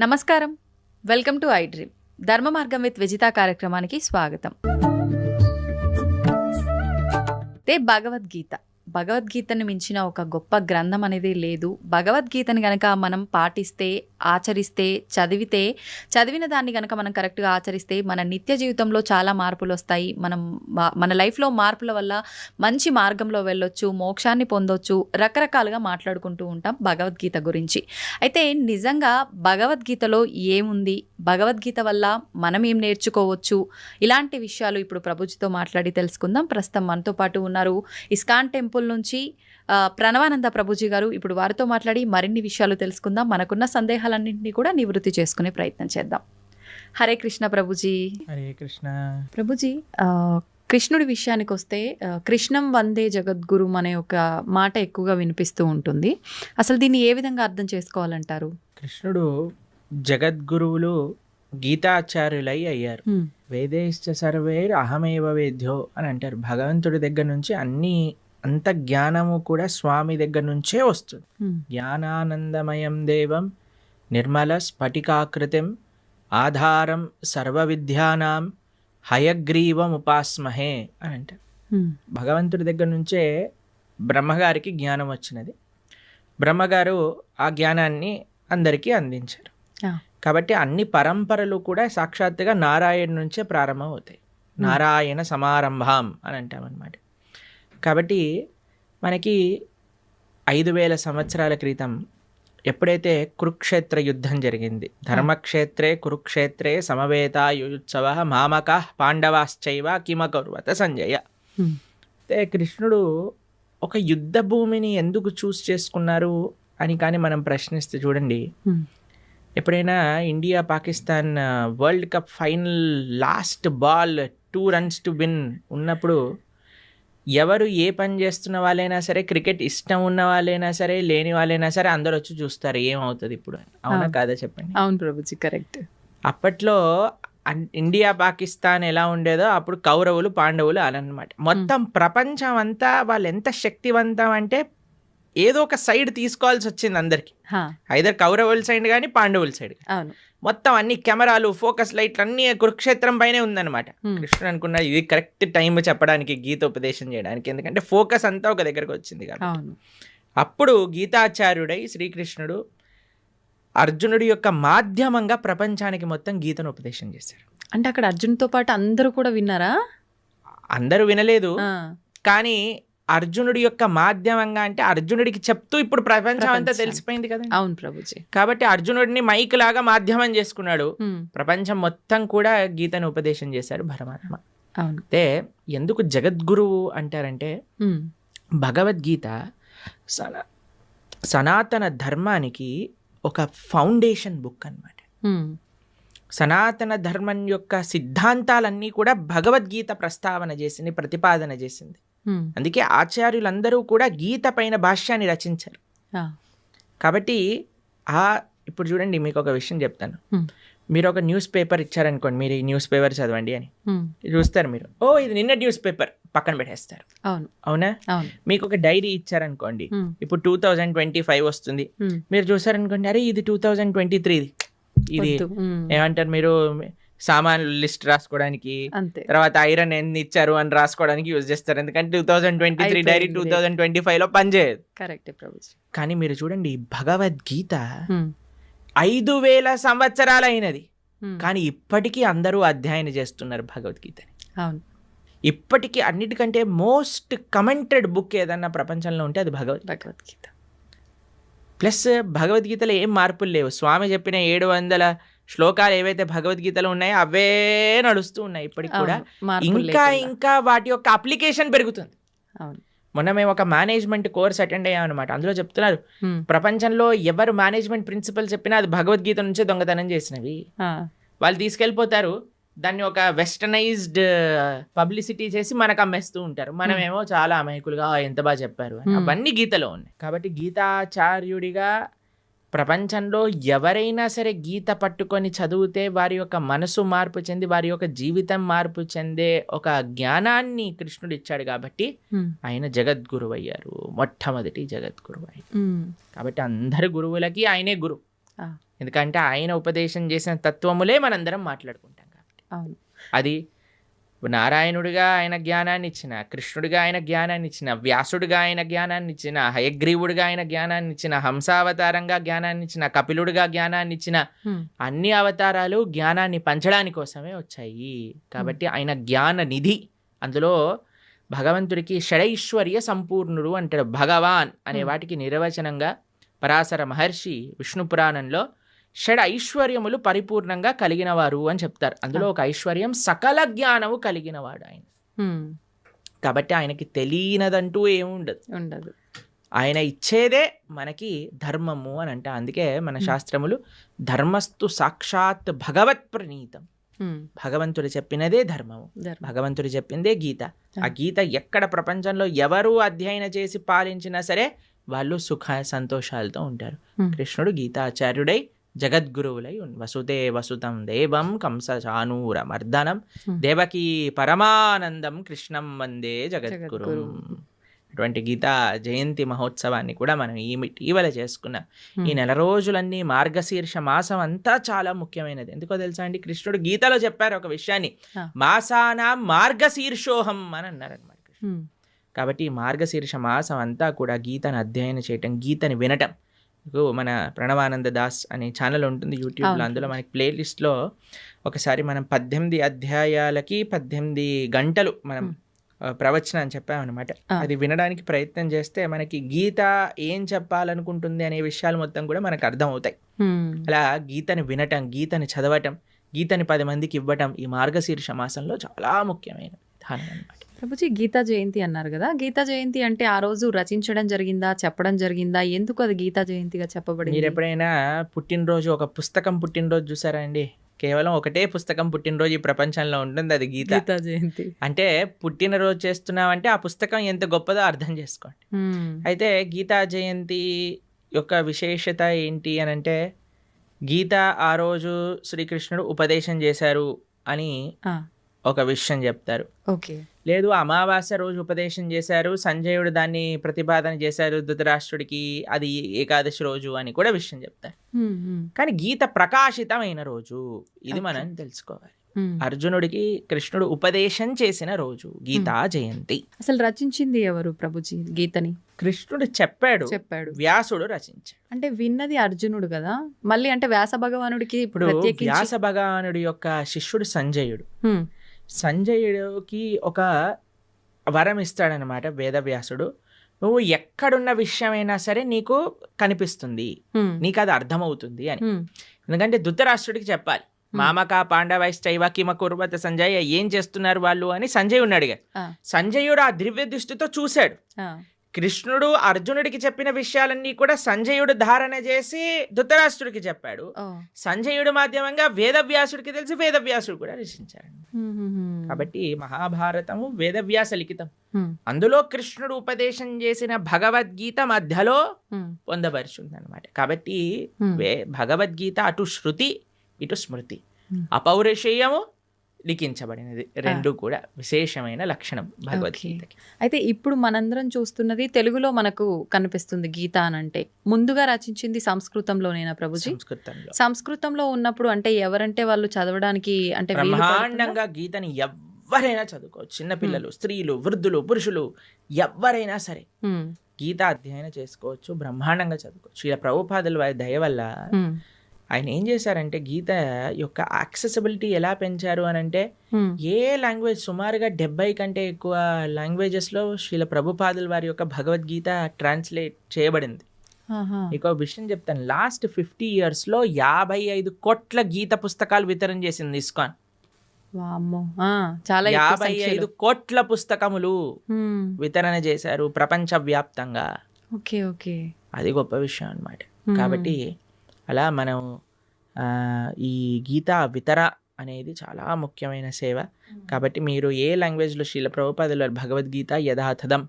నమస్కారం, welcome to I dream. ధర్మ మార్గం విత్ విజిత కార్యక్రమానికి స్వాగతం. భగవద్గీతను మించిన ఒక గొప్ప గ్రంథం అనేది లేదు. భగవద్గీతని గనక మనం పాటిస్తే, ఆచరిస్తే, చదివిన దాన్ని గనక మనం కరెక్ట్గా ఆచరిస్తే మన నిత్య జీవితంలో చాలా మార్పులు వస్తాయి. మన లైఫ్లో మార్పుల వల్ల మంచి మార్గంలో వెళ్ళొచ్చు, మోక్షాన్ని పొందొచ్చు. రకరకాలుగా మాట్లాడుకుంటూ ఉంటాం భగవద్గీత గురించి. అయితే నిజంగా భగవద్గీతలో ఏముంది, భగవద్గీత వల్ల మనం ఏం నేర్చుకోవచ్చు, ఇలాంటి విషయాలు ఇప్పుడు ప్రభుజీతో మాట్లాడి తెలుసుకుందాం. ప్రస్తుతం మనతో పాటు ఉన్నారు ఇస్కాన్ టెంపుల్ నుంచి ప్రణవానంద ప్రభుజీ గారు. ఇప్పుడు వారితో మాట్లాడి మరిన్ని విషయాలు తెలుసుకుందాం. మనకున్న సందేహాలన్నింటినీ కూడా నివృత్తి చేసుకునే ప్రయత్నం చేద్దాం. హరే కృష్ణ ప్రభుజీ. హరే కృష్ణ ప్రభుజీ. కృష్ణుడి విషయానికి వస్తే కృష్ణం వందే జగద్గురు అనే ఒక మాట ఎక్కువగా వినిపిస్తూ ఉంటుంది. అసలు దీన్ని ఏ విధంగా అర్థం చేసుకోవాలంటారు? కృష్ణుడు జగద్గురువులు గీతాచార్యులై అయ్యారు. వేదేశ్చ సర్వేర్ అహమేవ వేద్యో అని అంటారు. భగవంతుడి దగ్గర నుంచి అంత జ్ఞానము కూడా స్వామి దగ్గర నుంచే వస్తుంది. జ్ఞానానందమయం దేవం నిర్మల స్ఫటికాకృతిం ఆధారం సర్వ విద్యానాం హయగ్రీవం ఉపాస్మహే అని అంటారు. భగవంతుడి దగ్గర నుంచే బ్రహ్మగారికి జ్ఞానం వచ్చినది. బ్రహ్మగారు ఆ జ్ఞానాన్ని అందరికీ అందించారు. కాబట్టి అన్ని పరంపరలు కూడా సాక్షాత్తుగా నారాయణ నుంచే ప్రారంభం అవుతాయి. నారాయణ సమారంభం అని అంటామన్నమాట. కాబట్టి మనకి 5000 సంవత్సరాల క్రితం ఎప్పుడైతే కురుక్షేత్ర యుద్ధం జరిగింది, ధర్మక్షేత్రే కురుక్షేత్రే సమవేతాయుత్సవ మామక పాండవాశ్చైవ కిమకర్వత సంజయ. అయితే కృష్ణుడు ఒక యుద్ధ భూమిని ఎందుకు చూస్ చేసుకున్నారు అని కానీ మనం ప్రశ్నిస్తే చూడండి, ఎప్పుడైనా India Pakistan world cup final last ball 2 runs to win ఉన్నప్పుడు ఎవరు ఏ పని చేస్తున్న వాళ్ళైనా సరే, క్రికెట్ ఇష్టం ఉన్న వాళ్ళైనా సరే, లేని వాళ్ళైనా సరే అందరూ వచ్చి చూస్తారు ఏమవుతుంది ఇప్పుడు. అవునా కాదా చెప్పండి? అవును ప్రభుజీ, కరెక్ట్. అప్పట్లో ఇండియా పాకిస్తాన్ ఎలా ఉండేదో అప్పుడు కౌరవులు పాండవులు అనమాట. మొత్తం ప్రపంచం అంతా వాళ్ళు ఎంత శక్తివంతం అంటే ఏదో ఒక సైడ్ తీసుకోవాల్సి వచ్చింది అందరికి. ఐదర్ కౌరవుల సైడ్ కానీ పాండవుల సైడ్. మొత్తం అన్ని కెమెరాలు, ఫోకస్ లైట్లు అన్ని కురుక్షేత్రం పైనే ఉందన్నమాట. కృష్ణుడు అనుకున్నా ఇది కరెక్ట్ టైం చెప్పడానికి, గీతోపదేశం చేయడానికి, ఎందుకంటే ఫోకస్ అంతా ఒక దగ్గరకు వచ్చింది కదా. అప్పుడు గీతాచార్యుడై శ్రీకృష్ణుడు అర్జునుడి యొక్క మాధ్యమంగా ప్రపంచానికి మొత్తం గీతను ఉపదేశం చేశారు. అంటే అక్కడ అర్జునుడితో పాటు అందరూ కూడా విన్నారా? అందరూ వినలేదు, కానీ అర్జునుడి యొక్క మాధ్యమంగా, అంటే అర్జునుడికి చెప్తూ ఇప్పుడు ప్రపంచం అంతా తెలిసిపోయింది కదా. అవును ప్రభుజీ. కాబట్టి అర్జునుడిని మైక్ లాగా మాధ్యమం చేసుకున్నాడు. ప్రపంచం మొత్తం కూడా గీతను ఉపదేశం చేశాడు పరమాత్మ. అయితే ఎందుకు జగద్గురువు అంటారంటే, భగవద్గీత సనాతన ధర్మానికి ఒక ఫౌండేషన్ బుక్ అన్నమాట. సనాతన ధర్మం యొక్క సిద్ధాంతాలన్నీ కూడా భగవద్గీత ప్రస్తావన చేసింది, ప్రతిపాదన చేసింది. అందుకే ఆచార్యులందరూ కూడా గీత పైన భాష్యాన్ని రచించారు. కాబట్టి ఇప్పుడు చూడండి, మీకు ఒక విషయం చెప్తాను. మీరు ఒక న్యూస్ పేపర్ ఇచ్చారనుకోండి, మీరు ఈ న్యూస్ పేపర్ చదవండి అని చూస్తారు. మీరు ఇది నిన్న న్యూస్ పేపర్ పక్కన పెట్టేస్తారు. అవునా? మీకు ఒక డైరీ ఇచ్చారనుకోండి, ఇప్పుడు 2025 వస్తుంది, మీరు చూసారనుకోండి, అరే ఇది 2023, ఇది ఏమంటారు మీరు సామాన్లు లిస్ట్ రాసుకోవడానికి, తర్వాత ఐరన్ ఎన్ని ఇచ్చారు అని రాసుకోవడానికి యూజ్ చేస్తారు. ఎందుకంటే 2023 డైరీ 2025లో పనిచేయదు. కరెక్ట్ ప్రభుజీ. కానీ మీరు చూడండి, భగవద్గీత 5000 సంవత్సరాలు అయినది, కానీ ఇప్పటికీ అందరూ అధ్యయనం చేస్తున్నారు భగవద్గీతని. అవును. ఇప్పటికీ అన్నిటికంటే మోస్ట్ కమెంటెడ్ బుక్ ఏదన్నా ప్రపంచంలో ఉంటే అది భగవద్గీత. ప్లస్ భగవద్గీతలో ఏం మార్పులు లేవు. స్వామి చెప్పిన 700 శ్లోకాలు ఏవైతే భగవద్గీతలో ఉన్నాయో అవే నడుస్తూ ఉన్నాయి ఇప్పటికి కూడా. ఇంకా వాటి యొక్క అప్లికేషన్ పెరుగుతుంది. మొన్న మేము ఒక మేనేజ్మెంట్ కోర్స్ అటెండ్ అయ్యామన్నమాట. అందులో చెప్తున్నారు, ప్రపంచంలో ఎవరు మేనేజ్మెంట్ ప్రిన్సిపల్ చెప్పినా అది భగవద్గీత నుంచే దొంగతనం చేసినవి. వాళ్ళు తీసుకెళ్ళిపోతారు, దాన్ని ఒక వెస్టర్నైజ్డ్ పబ్లిసిటీ చేసి మనకు అమ్మేస్తూ ఉంటారు. మనమేమో చాలా అమాయకులుగా ఎంత బాగా చెప్పారు అని. అవన్నీ గీతలో ఉన్నాయి. కాబట్టి గీతాచార్యుడిగా ప్రపంచంలో ఎవరైనా సరే గీత పట్టుకొని చదివితే వారి యొక్క మనసు మార్పు చెంది వారి యొక్క జీవితం మార్పు చెందే ఒక జ్ఞానాన్ని కృష్ణుడు ఇచ్చాడు కాబట్టి ఆయన జగద్గురువు అయ్యారు, మొట్టమొదటి జగద్గురువు అయ్యారు. కాబట్టి అందరి గురువులకి ఆయనే గురువు, ఎందుకంటే ఆయన ఉపదేశం చేసిన తత్వములే మనందరం మాట్లాడుకుంటాం కాబట్టి. అది నారాయణుడిగా ఆయన జ్ఞానాన్ని ఇచ్చిన, కృష్ణుడిగా ఆయన జ్ఞానాన్ని ఇచ్చిన, వ్యాసుడిగా ఆయన జ్ఞానాన్ని ఇచ్చిన, హయగ్రీవుడిగా ఆయన జ్ఞానాన్ని ఇచ్చిన, హంసావతారంగా జ్ఞానాన్ని ఇచ్చిన, కపిలుడిగా జ్ఞానాన్ని ఇచ్చిన, అన్ని అవతారాలు జ్ఞానాన్ని పంచడానికి కోసమే వచ్చాయి. కాబట్టి ఆయన జ్ఞాన నిధి. అందులో భగవంతుడికి షడైశ్వర్య సంపూర్ణుడు అంటాడు. భగవాన్ అనే వాటికి నిర్వచనంగా పరాశర మహర్షి విష్ణు పురాణంలో షడ్ ఐశ్వర్యములు పరిపూర్ణంగా కలిగినవారు అని చెప్తారు. అందులో ఒక ఐశ్వర్యం సకల జ్ఞానము కలిగినవాడు ఆయన. కాబట్టి ఆయనకి తెలియనదంటూ ఏముండదు. ఆయన ఇచ్చేదే మనకి ధర్మము అని అంటే. అందుకే మన శాస్త్రములు ధర్మస్తు సాక్షాత్ భగవత్ ప్రణీతం. భగవంతుడు చెప్పినదే ధర్మము, భగవంతుడు చెప్పిందే గీత. ఆ గీత ఎక్కడ ప్రపంచంలో ఎవరు అధ్యయనం చేసి పాలించినా సరే వాళ్ళు సుఖ సంతోషాలతో ఉంటారు. కృష్ణుడు గీతాచార్యుడై జగద్గురువులై వసుదే వసుతం దేవం కంస చానూర మర్దనం దేవకీ పరమానందం కృష్ణం వందే జగద్గురు. అటువంటి గీతా జయంతి మహోత్సవాన్ని కూడా మనం ఇటీవల చేసుకున్నాం. ఈ నెల రోజులన్నీ మార్గశీర్ష మాసం అంతా చాలా ముఖ్యమైనది. ఎందుకో తెలుసా అండి, కృష్ణుడు గీతలో చెప్పారు ఒక విషయాన్ని, మాసానాం మార్గశీర్షోహం అని అన్నారనమాట. కాబట్టి ఈ మార్గశీర్ష మాసం అంతా కూడా గీతను అధ్యయనం చేయటం, గీతని వినటం. మన ప్రణవానంద దాస్ అనే ఛానల్ ఉంటుంది యూట్యూబ్లో, అందులో మనకి ప్లేలిస్ట్లో ఒకసారి మనం 18 అధ్యాయాలకి 18 గంటలు మనం ప్రవచనం అని చెప్పామన్నమాట. అది వినడానికి ప్రయత్నం చేస్తే మనకి గీత ఏం చెప్పాలనుకుంటుంది అనే విషయాలు మొత్తం కూడా మనకు అర్థం అవుతాయి. అలా గీతని వినటం, గీతని చదవటం, గీతని 10 మందికి ఇవ్వటం ఈ మార్గశీర్ష మాసంలో చాలా ముఖ్యమైన విధానం అన్నమాట. ప్రభుజీ, గీతా జయంతి అన్నారు కదా, గీతా జయంతి అంటే ఆ రోజు రచించడం జరిగిందా, చెప్పడం జరిగిందా, ఎందుకు అది గీతా జయంతిగా చెప్పబడింది? మీరు ఎప్పుడైనా పుట్టినరోజు, ఒక పుస్తకం పుట్టినరోజు చూసారా అండి? కేవలం ఒకటే పుస్తకం పుట్టినరోజు ఈ ప్రపంచంలో ఉంటుంది, అది గీతా జయంతి. అంటే పుట్టినరోజు చేస్తున్నామంటే ఆ పుస్తకం ఎంత గొప్పదో అర్థం చేసుకోండి. అయితే గీతా జయంతి యొక్క విశేషత ఏంటి అని అంటే, గీత ఆ రోజు శ్రీకృష్ణుడు ఉపదేశం చేశారు అని ఒక విషయం చెప్తారు. ఓకే. లేదు, అమావాస్య రోజు ఉపదేశం చేశారు, సంజయుడు దాన్ని ప్రతిపాదన చేశారు ధృతరాష్ట్రుడికి, అది ఏకాదశి రోజు అని కూడా విషయం చెప్తారు. కానీ గీత ప్రకాశితమైన రోజు ఇది మనం తెలుసుకోవాలి. అర్జునుడికి కృష్ణుడు ఉపదేశం చేసిన రోజు గీతా జయంతి. అసలు రచించింది ఎవరు ప్రభుజీ గీతని? కృష్ణుడు చెప్పాడు, వ్యాసుడు రచించాడు. అంటే విన్నది అర్జునుడు కదా, మళ్ళీ అంటే వ్యాస భగవానుడికి ఇప్పుడు వ్యాస భగవానుడి యొక్క శిష్యుడు సంజయుడు. సంజయుడికి ఒక వరం ఇస్తాడనమాట వేదవ్యాసుడు. నువ్వు ఎక్కడున్న విషయమైనా సరే నీకు కనిపిస్తుంది, నీకు అది అర్థమవుతుంది అని. ఎందుకంటే ధృతరాష్ట్రుడికి చెప్పాలి, మామక పాండవైశ్చైవ కిమ కుర్వత సంజయ్, ఏం చేస్తున్నారు వాళ్ళు అని సంజయుడిని అడిగారు. సంజయుడు ఆ దివ్య దృష్టితో చూశాడు. కృష్ణుడు అర్జునుడికి చెప్పిన విషయాలన్నీ కూడా సంజయుడు ధారణ చేసి ధృతరాష్ట్రుడికి చెప్పాడు. సంజయుడు మాధ్యమంగా వేదవ్యాసుడికి తెలిసి వేదవ్యాసుడు కూడా రచించాడు. కాబట్టి మహాభారతము వేదవ్యాస లిఖితం. అందులో కృష్ణుడు ఉపదేశం చేసిన భగవద్గీత మధ్యలో పొందపరుచుంది అనమాట. కాబట్టి భగవద్గీత అటు శృతి ఇటు స్మృతి, అపౌరుషేయము లిఖించబడినది, రెండు కూడా విశేషమైన లక్షణం భగవద్గీతకి. అయితే ఇప్పుడు మనందరం చూస్తున్నది తెలుగులో మనకు కనిపిస్తుంది గీత అని అంటే, ముందుగా రచించింది సంస్కృతంలోనేనా ప్రభుజీ? సంస్కృతంలో ఉన్నప్పుడు అంటే ఎవరంటే వాళ్ళు చదవడానికి అంటే బ్రహ్మాండంగా గీతని ఎవరైనా చదువుకోవచ్చు. చిన్నపిల్లలు, స్త్రీలు, వృద్ధులు, పురుషులు ఎవరైనా సరే గీత అధ్యయనం చేసుకోవచ్చు, బ్రహ్మాండంగా చదువుకోవచ్చు. ఇలా ప్రభుపాదుల వారి దయ వల్ల ఆయన ఏం చేశారంటే గీత యొక్క యాక్సెసిబిలిటీ ఎలా పెంచారు అని అంటే, ఏ లాంగ్వేజ్ సుమారుగా 70 కంటే ఎక్కువ లాంగ్వేజెస్లో శ్రీల ప్రభుపాదుల వారి యొక్క భగవద్గీత ట్రాన్స్లేట్ చేయబడింది. ఇంకో విషయం చెప్తాను, లాస్ట్ 50 yearsలో 55 కోట్ల గీత పుస్తకాలు వితరణ చేసింది ఇస్కాన్. 55 కోట్ల పుస్తకములు వితరణ చేశారు ప్రపంచ వ్యాప్తంగా. అది గొప్ప విషయం అన్నమాట. కాబట్టి అలా మనం ఈ గీతా వితర అనేది చాలా ముఖ్యమైన సేవ. కాబట్టి మీరు ఏ లాంగ్వేజ్లో శ్రీల ప్రభుపాదుల భగవద్గీత యథాతథం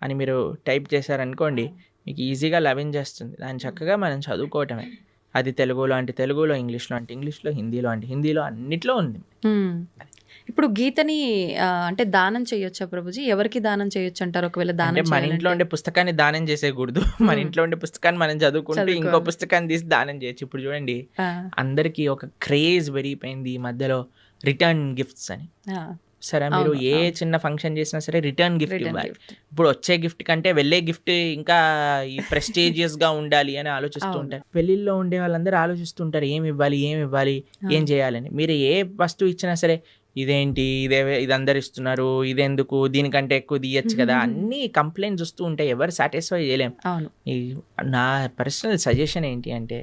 అని మీరు టైప్ చేశారనుకోండి, మీకు ఈజీగా లభించేస్తుంది. దాన్ని చక్కగా మనం చదువుకోవటమే. అది తెలుగులో అంటే తెలుగులో, ఇంగ్లీష్లో అంటే ఇంగ్లీష్లో, హిందీలో అంటే హిందీలో, అన్నిట్లో ఉంది. ఇప్పుడు గీతని అంటే దానం చేయొచ్చా ప్రభుజీ? ఎవరికి దానం చేయొచ్చు అంటారు ఒకవేళ అంటే దానం మన ఇంట్లో ఉండే పుస్తకాన్ని దానం చేసేయకూడదు. మన ఇంట్లో ఉండే పుస్తకాన్ని మనం చదువుకుంటూ ఇంకో పుస్తకాన్ని తీసి దానం చేయొచ్చు. ఇప్పుడు చూడండి, అందరికీ ఒక క్రేజ్ పెరిగిపోయింది ఈ మధ్యలో, రిటర్న్ గిఫ్ట్స్ అని. సరే, మీరు ఏ చిన్న ఫంక్షన్ చేసినా సరే రిటర్న్ గిఫ్ట్ ఇవ్వాలి. ఇప్పుడు వచ్చే గిఫ్ట్ కంటే వెళ్ళే గిఫ్ట్ ఇంకా ఈ ప్రెస్టీజియస్ గా ఉండాలి అని ఆలోచిస్తూ ఉంటారు. పెళ్లిల్లో ఉండే వాళ్ళందరూ ఆలోచిస్తుంటారు ఏమి ఇవ్వాలి, ఏం చేయాలని. మీరు ఏ వస్తువు ఇచ్చినా సరే, ఇదేంటి, ఇది అందరు ఇస్తున్నారు, ఇదెందుకు, దీనికంటే ఎక్కువ తీయచ్చు కదా, అన్ని కంప్లైంట్స్ వస్తూ ఉంటాయి. ఎవరు సాటిస్ఫై చేయలేం. నా పర్సనల్ సజెషన్ ఏంటి అంటే,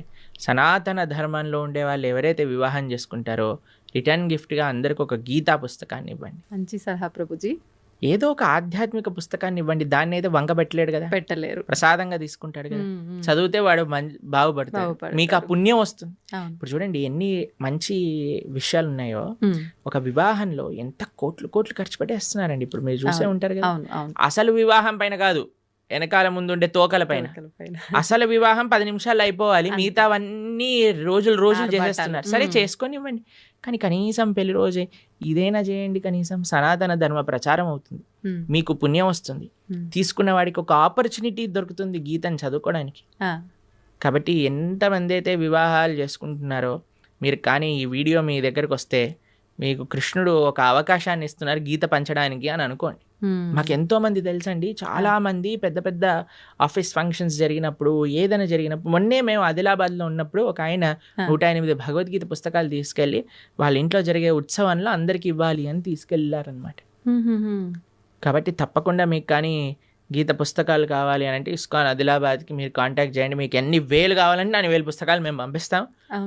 సనాతన ధర్మంలో ఉండే వాళ్ళు ఎవరైతే వివాహం చేసుకుంటారో రిటర్న్ గిఫ్ట్గా అందరికి ఒక గీతా పుస్తకాన్ని ఇవ్వండి. మంచి సలహా ప్రభుజీ. ఏదో ఒక ఆధ్యాత్మిక పుస్తకాన్ని ఇవ్వండి. దాన్ని అయితే వంగబెట్టలేడు కదా, పెట్టలేరు, ప్రసాదంగా తీసుకుంటాడు కదా. చదివితే వాడు బాగుపడతాడు, మీకు ఆ పుణ్యం వస్తుంది. ఇప్పుడు చూడండి ఎన్ని మంచి విషయాలు ఉన్నాయో. ఒక వివాహంలో ఎంత కోట్లు ఖర్చు పెట్టేస్తున్నారండి. ఇప్పుడు మీరు చూసే ఉంటారు కదా. అసలు వివాహం పైన కాదు, వెనకాల ముందుండే తోకల పైన. అసలు వివాహం 10 నిమిషాలు అయిపోవాలి, మిగతావన్నీ రోజులు చేసేస్తున్నారు. సరే చేసుకొని ఇవ్వండి, కానీ కనీసం పెళ్లి రోజే ఇదైనా చేయండి. కనీసం సనాతన ధర్మ ప్రచారం అవుతుంది, మీకు పుణ్యం వస్తుంది, తీసుకున్న వాడికి ఒక ఆపర్చునిటీ దొరుకుతుంది గీతను చదువుకోవడానికి. కాబట్టి ఎంతమంది అయితే వివాహాలు చేసుకుంటున్నారో మీరు, కానీ ఈ వీడియో మీ దగ్గరకు వస్తే మీకు కృష్ణుడు ఒక అవకాశాన్ని ఇస్తున్నారు గీత పంచడానికి అని అనుకోండి. మాకు ఎంతో మంది తెలుసండి, చాలా మంది పెద్ద ఆఫీస్ ఫంక్షన్స్ జరిగినప్పుడు, ఏదైనా జరిగినప్పుడు, మొన్నే మేము ఆదిలాబాద్లో ఉన్నప్పుడు ఒక ఆయన 108 భగవద్గీత పుస్తకాలు తీసుకెళ్ళి వాళ్ళ ఇంట్లో జరిగే ఉత్సవంలో అందరికి ఇవ్వాలి అని తీసుకెళ్ళారనమాట. కాబట్టి తప్పకుండా మీకు కానీ గీత పుస్తకాలు కావాలి అని అంటే ఇస్కాన్ ఆదిలాబాద్కి మీరు కాంటాక్ట్ చేయండి. మీకు ఎన్ని వేలు కావాలంటే అన్ని 1000 పుస్తకాలు మేము పంపిస్తాం.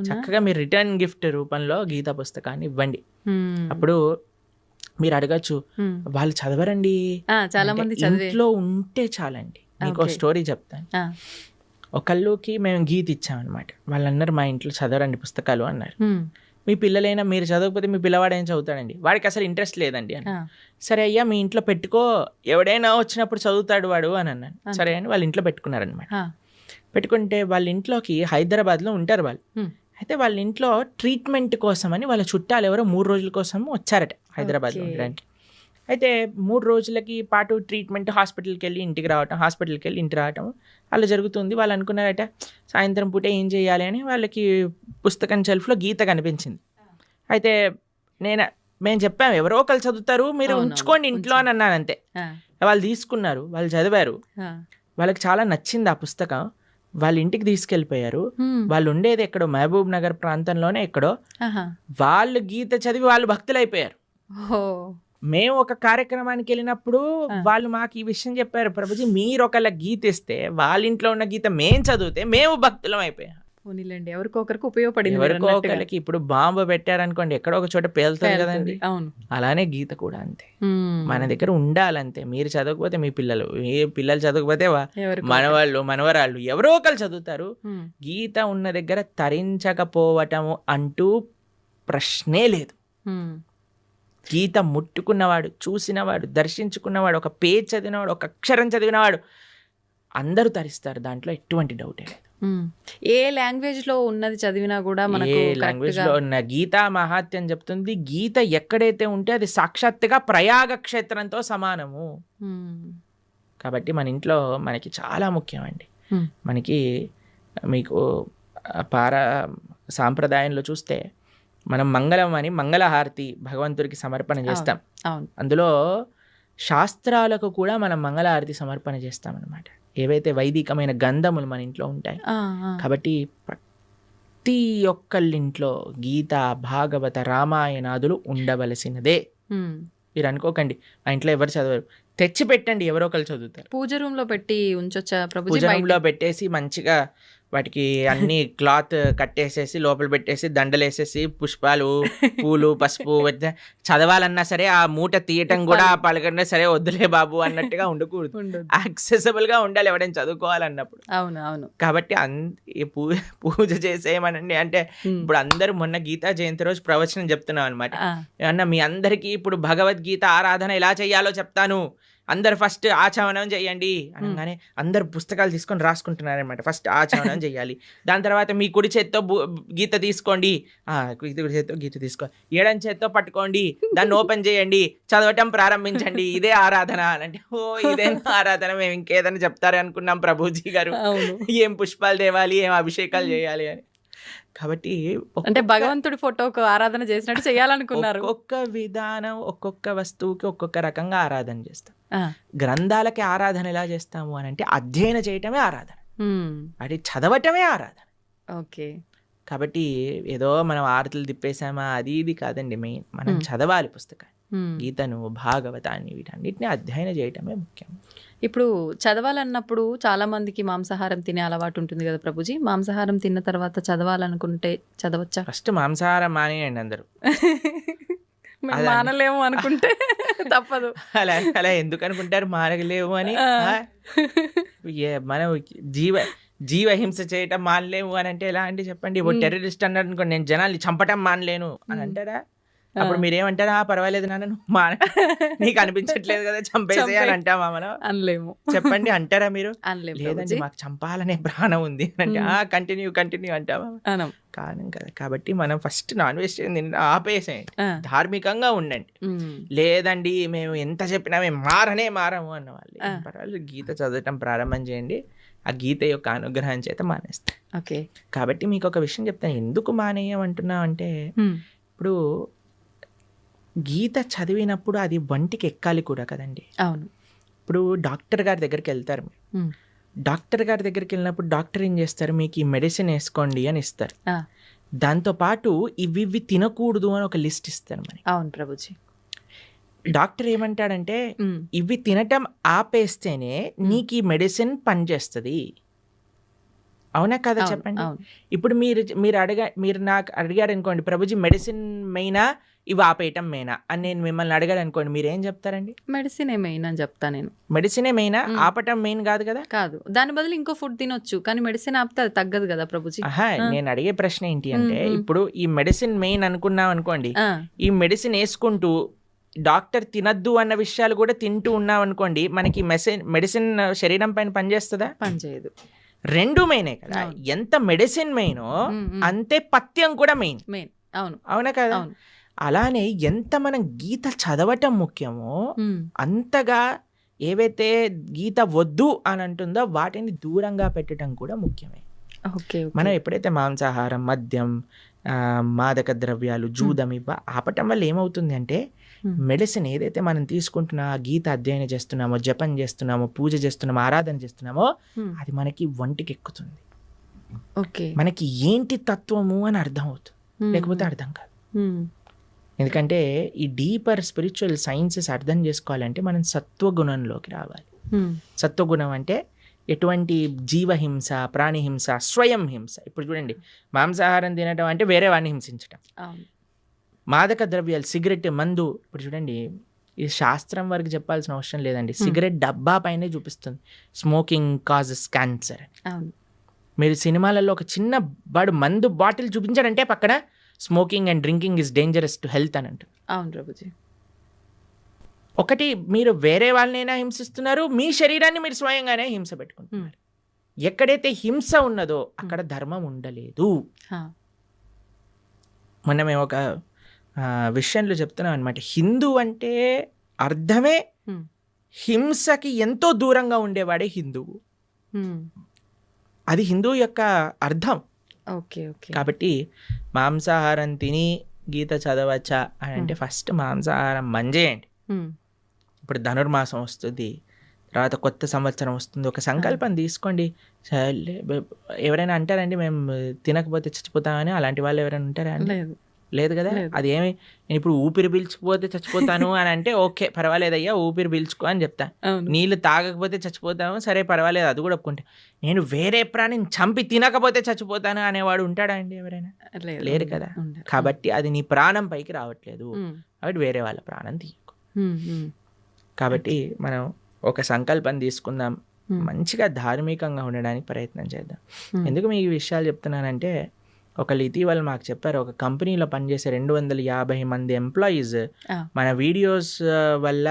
చక్కగా మీరు రిటర్న్ గిఫ్ట్ రూపంలో గీత పుస్తకాన్ని ఇవ్వండి. అప్పుడు మీరు అడగచ్చు, వాళ్ళు చదవరండి, చాలా మంది ఇంట్లో ఉంటే చాలండి. మీకు ఒక స్టోరీ చెప్తాను. ఒకళ్ళకి మేము గీత ఇచ్చామన్నమాట. వాళ్ళు అన్నారు మా ఇంట్లో చదవరండి పుస్తకాలు అన్నారు. మీ పిల్లలైనా మీరు చదవకపోతే మీ పిల్లవాడు ఏం చదువుతాడండి, వాడికి అసలు ఇంట్రెస్ట్ లేదండి అని. సరే అయ్యా మీ ఇంట్లో పెట్టుకో, ఎవడైనా వచ్చినప్పుడు చదువుతాడు వాడు అని అన్నాను. సరే అని వాళ్ళ ఇంట్లో పెట్టుకున్నారనమాట. పెట్టుకుంటే వాళ్ళ ఇంట్లోకి హైదరాబాద్లో ఉంటారు వాళ్ళు. అయితే వాళ్ళ ఇంట్లో ట్రీట్మెంట్ కోసం అని వాళ్ళ చుట్టాలు ఎవరో 3 రోజుల కోసం వచ్చారట హైదరాబాద్లో ఉండడానికి. అయితే 3 రోజులకి పాటు ట్రీట్మెంట్, హాస్పిటల్కి వెళ్ళి ఇంటికి రావటం అలా జరుగుతుంది. వాళ్ళు అనుకున్నారట సాయంత్రం పూట ఏం చేయాలి అని. వాళ్ళకి పుస్తకం షెల్ఫ్లో గీత కనిపించింది. అయితే మేము చెప్పాము ఎవరో ఒకరు చదువుతారు, మీరు ఉంచుకోండి ఇంట్లో అని అన్నాను. అంతే. వాళ్ళు తీసుకున్నారు, వాళ్ళు చదివారు, వాళ్ళకి చాలా నచ్చింది ఆ పుస్తకం. వాళ్ళ ఇంటికి తీసుకెళ్ళిపోయారు. వాళ్ళు ఉండేది ఎక్కడో మహబూబ్ నగర్ ప్రాంతంలోనే ఎక్కడో. వాళ్ళు గీత చదివి వాళ్ళు భక్తులు అయిపోయారు. మేము ఒక కార్యక్రమానికి వెళ్ళినప్పుడు వాళ్ళు మాకు ఈ విషయం చెప్పారు, ప్రభుజీ మీరు ఒకళ్ళ గీత ఇస్తే వాళ్ళ ఇంట్లో ఉన్న గీత మేము చదివితే మేము భక్తులం అయిపోయాం. ఎవరికొకరికి ఉపయోగపడింది. ఎవరికొకరికి ఇప్పుడు బాంబు పెట్టారనుకోండి, ఎక్కడో ఒక చోట పేలుతుంది కదండి. అలానే గీత కూడా అంతే, మన దగ్గర ఉండాలంతే. మీరు చదవకపోతే మీ పిల్లలు చదవకపోతే మనవాళ్ళు మనవరాళ్ళు ఎవరో ఒకరు చదువుతారు. గీత ఉన్న దగ్గర తరించకపోవటము అంటూ ప్రశ్నే లేదు. గీత ముట్టుకున్నవాడు, చూసినవాడు, దర్శించుకున్నవాడు, ఒక పేజ్ చదివినవాడు, ఒక అక్షరం చదివినవాడు అందరూ తరిస్తారు, దాంట్లో ఎటువంటి డౌటే లేదు. ఏ లాంగ్వేజ్ లో ఉన్నది చదివినా కూడా ఏ లాంగ్వేజ్ లో ఉన్న గీతా మహాత్యం చెప్తుంది. గీత ఎక్కడైతే ఉంటే అది సాక్షాత్తుగా ప్రయాగ క్షేత్రంతో సమానము. కాబట్టి మన ఇంట్లో మనకి చాలా ముఖ్యం అండి. మనకి మీకు సాంప్రదాయంలో చూస్తే మనం మంగళం అని మంగళహారతి భగవంతుడికి సమర్పణ చేస్తాం. అందులో శాస్త్రాలకు కూడా మనం మంగళహారతి సమర్పణ చేస్తాం అన్నమాట. ఏవైతే వైదికమైన గంధములు మన ఇంట్లో ఉంటాయి. కాబట్టి ప్రతి ఒక్కళ్ళింట్లో గీత, భాగవత, రామాయణాదులు ఉండవలసినదే. మీరు అనుకోకండి మా ఇంట్లో ఎవరు చదవరు, తెచ్చి పెట్టండి, ఎవరో ఒకరు చదువుతారు. పూజ రూమ్ లో పెట్టి ఉంచొచ్చా ప్రభు? పూజ రూమ్ లో పెట్టేసి మంచిగా వాటికి అన్ని క్లాత్ కట్టేసేసి లోపల పెట్టేసి దండలేసేసి పుష్పాలు, పూలు, పసుపు చదవాలన్నా సరే ఆ మూట తీయటం కూడా పలకన్నా సరే వద్దులే బాబు అన్నట్టుగా ఉండకూడదు. యాక్సెసిబుల్ గా ఉండాలి ఎవరైనా చదువుకోవాలన్నప్పుడు. అవును. కాబట్టి పూజ చేసేయమనండి అంటే ఇప్పుడు అందరూ మొన్న గీతా జయంతి రోజు ప్రవచనం చెప్తున్నాం అనమాట. ఏమన్నా మీ అందరికీ ఇప్పుడు భగవద్గీత ఆరాధన ఎలా చేయాలో చెప్తాను, అందరు ఫస్ట్ ఆచమనం చేయండి అనగానే అందరు పుస్తకాలు తీసుకొని రాసుకుంటున్నారనమాట. ఫస్ట్ ఆచమనం చేయాలి, దాని తర్వాత మీ కుడి చేత్తో గీత తీసుకోండి, కుడి చేత్తో గీత తీసుకో, ఎడం చేత్తో పట్టుకోండి, దాన్ని ఓపెన్ చేయండి, చదవటం ప్రారంభించండి, ఇదే ఆరాధన అంటే ఓ ఇదే ఆరాధన, మేము ఇంకేదైనా చెప్తారే అనుకున్నాం ప్రభుజీ గారు, ఏం పుష్పాలు తేవాలి, ఏం అభిషేకాలు చేయాలి అని. కాబట్టి అంటే భగవంతుడి ఫోటోకు ఆరాధన చేసినట్టు చేయాలనుకున్నారు. ఒక్కొక్క విధానం ఒక్కొక్క వస్తువుకి ఒక్కొక్క రకంగా ఆరాధన చేస్తాం. గ్రంథాలకి ఆరాధన ఎలా చేస్తాము అని అంటే అధ్యయనం చేయటమే ఆరాధన, అది చదవటమే ఆరాధన. ఓకే. కాబట్టి ఏదో మనం ఆరతులు తిప్పేసామా అది ఇది కాదండి, మెయిన్ మనం చదవాలి పుస్తకాన్ని, గీతను, భాగవతాన్ని, వీటన్నిటిని అధ్యయనం చేయటమే ముఖ్యం. ఇప్పుడు చదవాలన్నప్పుడు చాలా మందికి మాంసాహారం తినే అలవాటు ఉంటుంది కదా ప్రభుజీ, మాంసాహారం తిన్న తర్వాత చదవాలనుకుంటే చదవచ్చా? ఫస్ట్ మాంసాహారం మానేయండి అందరూ. మానలేము అనుకుంటే తప్పదు. అలా ఎందుకు అనుకుంటారు మానలేము అని? మనం జీవహింస చేయటం మానలేము అని అంటే ఎలా అంటే చెప్పండి. ఇప్పుడు టెర్రరిస్ట్ అన్నారు అనుకోండి, నేను జనాల్ని చంపటం మానలేను అని అంటారా? అప్పుడు మీరేమంటారా? పర్వాలేదు నాన్న, నువ్వు నీకు అనిపించట్లేదు కదా చంపేసే అని అంటామా మనం? అనలేము. చెప్పండి, అంటారా మీరు? లేదండి మాకు చంపాలనే ప్రాణం ఉంది అంటే కంటిన్యూ అంటామా? కారణం కదా. కాబట్టి మనం ఫస్ట్ నాన్ వెజిటేరియన్ ఆపేసేయండి, ధార్మికంగా ఉండండి. లేదండి మేము ఎంత చెప్పినా మేము మారము అన్న వాళ్ళు పర్వాలేదు, గీత చదవటం ప్రారంభం చేయండి, ఆ గీత యొక్క అనుగ్రహం చేత మానేస్తాం. ఓకే. కాబట్టి మీకు ఒక విషయం చెప్తాను, ఎందుకు మానేయమంటున్నాం అంటే, ఇప్పుడు గీత చదివినప్పుడు అది వంటికి ఎక్కాలి కూడా కదండి. అవును. ఇప్పుడు డాక్టర్ గారి దగ్గరికి వెళ్తారు మీరు, డాక్టర్ గారి దగ్గరికి వెళ్ళినప్పుడు డాక్టర్ ఏం చేస్తారు, మీకు ఈ మెడిసిన్ వేసుకోండి అని ఇస్తారు, దాంతోపాటు ఇవి తినకూడదు అని ఒక లిస్ట్ ఇస్తారు మరి. అవును ప్రభుజీ. డాక్టర్ ఏమంటాడంటే ఇవి తినటం ఆపేస్తేనే నీకు ఈ మెడిసిన్ పనిచేస్తుంది. అవునా కదా చెప్పండి. ఇప్పుడు మీరు నాకు అడిగారు అనుకోండి, ప్రభుజీ మెడిసిన్ మెయినా ఇవి ఆపేయటం మెయినా అని నేను మిమ్మల్ని అడిగాను అనుకోండి, మీరు ఏం చెప్తారండి? మెడిసిన్ మెయిన్ అని చెప్తా నేను. మెడిసినే మెయినా, ఆపటం మెయిన్ కాదు కదా? కాదు, దాని బదులు ఇంకో ఫుడ్ తినొచ్చు, కానీ మెడిసిన్ ఆపితే అది తగ్గదు కదా ప్రభుజీ. నేను అడిగే ప్రశ్న ఏంటి అంటే, ఇప్పుడు ఈ మెడిసిన్ మెయిన్ అనుకున్నాం అనుకోండి, ఈ మెడిసిన్ వేసుకుంటూ డాక్టర్ తినద్దు అన్న విషయాలు కూడా తింటూ ఉన్నాం అనుకోండి, మనకి మెడిసిన్ శరీరం పైన పనిచేస్తుందా? పనిచేయదు. రెండు మెయినే కదా. ఎంత మెడిసిన్ మెయినో అంతే పథ్యం కూడా మెయిన్. అవునా కదా? అలానే ఎంత మనం గీత చదవటం ముఖ్యమో అంతగా ఏవైతే గీత వద్దు అని అంటుందో వాటిని దూరంగా పెట్టడం కూడా ముఖ్యమే. మనం ఎప్పుడైతే మాంసాహారం, మద్యం, మాదక ద్రవ్యాలు, జూదం ఆపటం వల్ల ఏమవుతుంది అంటే, మెడిసిన్ ఏదైతే మనం తీసుకుంటున్నా, గీత అధ్యయనం చేస్తున్నామో, జపం చేస్తున్నామో, పూజ చేస్తున్నామో, ఆరాధన చేస్తున్నామో అది మనకి వంటికి ఎక్కుతుంది. మనకి ఏంటి తత్వము అని అర్థం అవుతుంది, లేకపోతే అర్థం కాదు. ఎందుకంటే ఈ డీపర్ స్పిరిచువల్ సైన్సెస్ అర్థం చేసుకోవాలంటే మనం సత్వగుణంలోకి రావాలి. సత్వగుణం అంటే ఎటువంటి జీవహింస, ప్రాణిహింస, స్వయం హింస. ఇప్పుడు చూడండి, మాంసాహారం తినడం అంటే వేరే వాడిని హింసించడం. మాదక ద్రవ్యాలు, సిగరెట్, మందు, ఇప్పుడు చూడండి, ఇది శాస్త్రం వరకు చెప్పాల్సిన అవసరం లేదండి, సిగరెట్ డబ్బా పైనే చూపిస్తుంది స్మోకింగ్ కాజెస్ క్యాన్సర్ అని. మీరు సినిమాలలో ఒక చిన్న మందు బాటిల్ చూపించారంటే పక్కన smoking and drinking is dangerous to health అని అంటారు. అవును ప్రభుజీ. ఒకటి, మీరు వేరే వాళ్ళనైనా హింసిస్తున్నారు, మీ శరీరాన్ని మీరు స్వయంగానే హింస పెట్టుకుంటున్నారు. ఎక్కడైతే హింస ఉన్నదో అక్కడ ధర్మం ఉండలేదు. మొన్న మేము ఒక విషయంలో చెప్తున్నాం అనమాట, హిందూ అంటే అర్థమే హింసకి ఎంతో దూరంగా ఉండేవాడే హిందువు. అది హిందూ యొక్క అర్థం. కాబట్టి మాంసాహారం తిని గీత చదవచ్చా అని అంటే ఫస్ట్ మాంసాహారం మంజేయండి. ఇప్పుడు ధనుర్మాసం వస్తుంది, తర్వాత కొత్త సంవత్సరం వస్తుంది, ఒక సంకల్పం తీసుకోండి. ఎవరైనా అంటారండి మేము తినకపోతే చచ్చిపోతామని? అలాంటి వాళ్ళు ఎవరైనా ఉంటారా? లేదు కదా. అదేమి నేను ఇప్పుడు ఊపిరి పీల్చుకుపోతే చచ్చిపోతాను అని అంటే ఓకే పర్వాలేదయ్యా, ఊపిరి పీల్చుకో అని చెప్తా. నీళ్ళు తాగకపోతే చచ్చిపోతాము, సరే పర్వాలేదు, అది కూడా ఒప్పుకుంటా. నేను వేరే ప్రాణిని చంపి తినకపోతే చచ్చిపోతాను అనేవాడు ఉంటాడా అండి ఎవరైనా? లేరు కదా. కాబట్టి అది నీ ప్రాణం పైకి రావట్లేదు, కాబట్టి వేరే వాళ్ళ ప్రాణం తీయకు. కాబట్టి మనం ఒక సంకల్పం తీసుకుందాం, మంచిగా ధార్మికంగా ఉండడానికి ప్రయత్నం చేద్దాం. ఎందుకు మీ ఈ విషయాలు చెప్తున్నానంటే, ఒకళ్ళు ఇటీవల మాకు చెప్పారు, ఒక కంపెనీలో పనిచేసే 250 మంది ఎంప్లాయీస్ మన వీడియోస్ వల్ల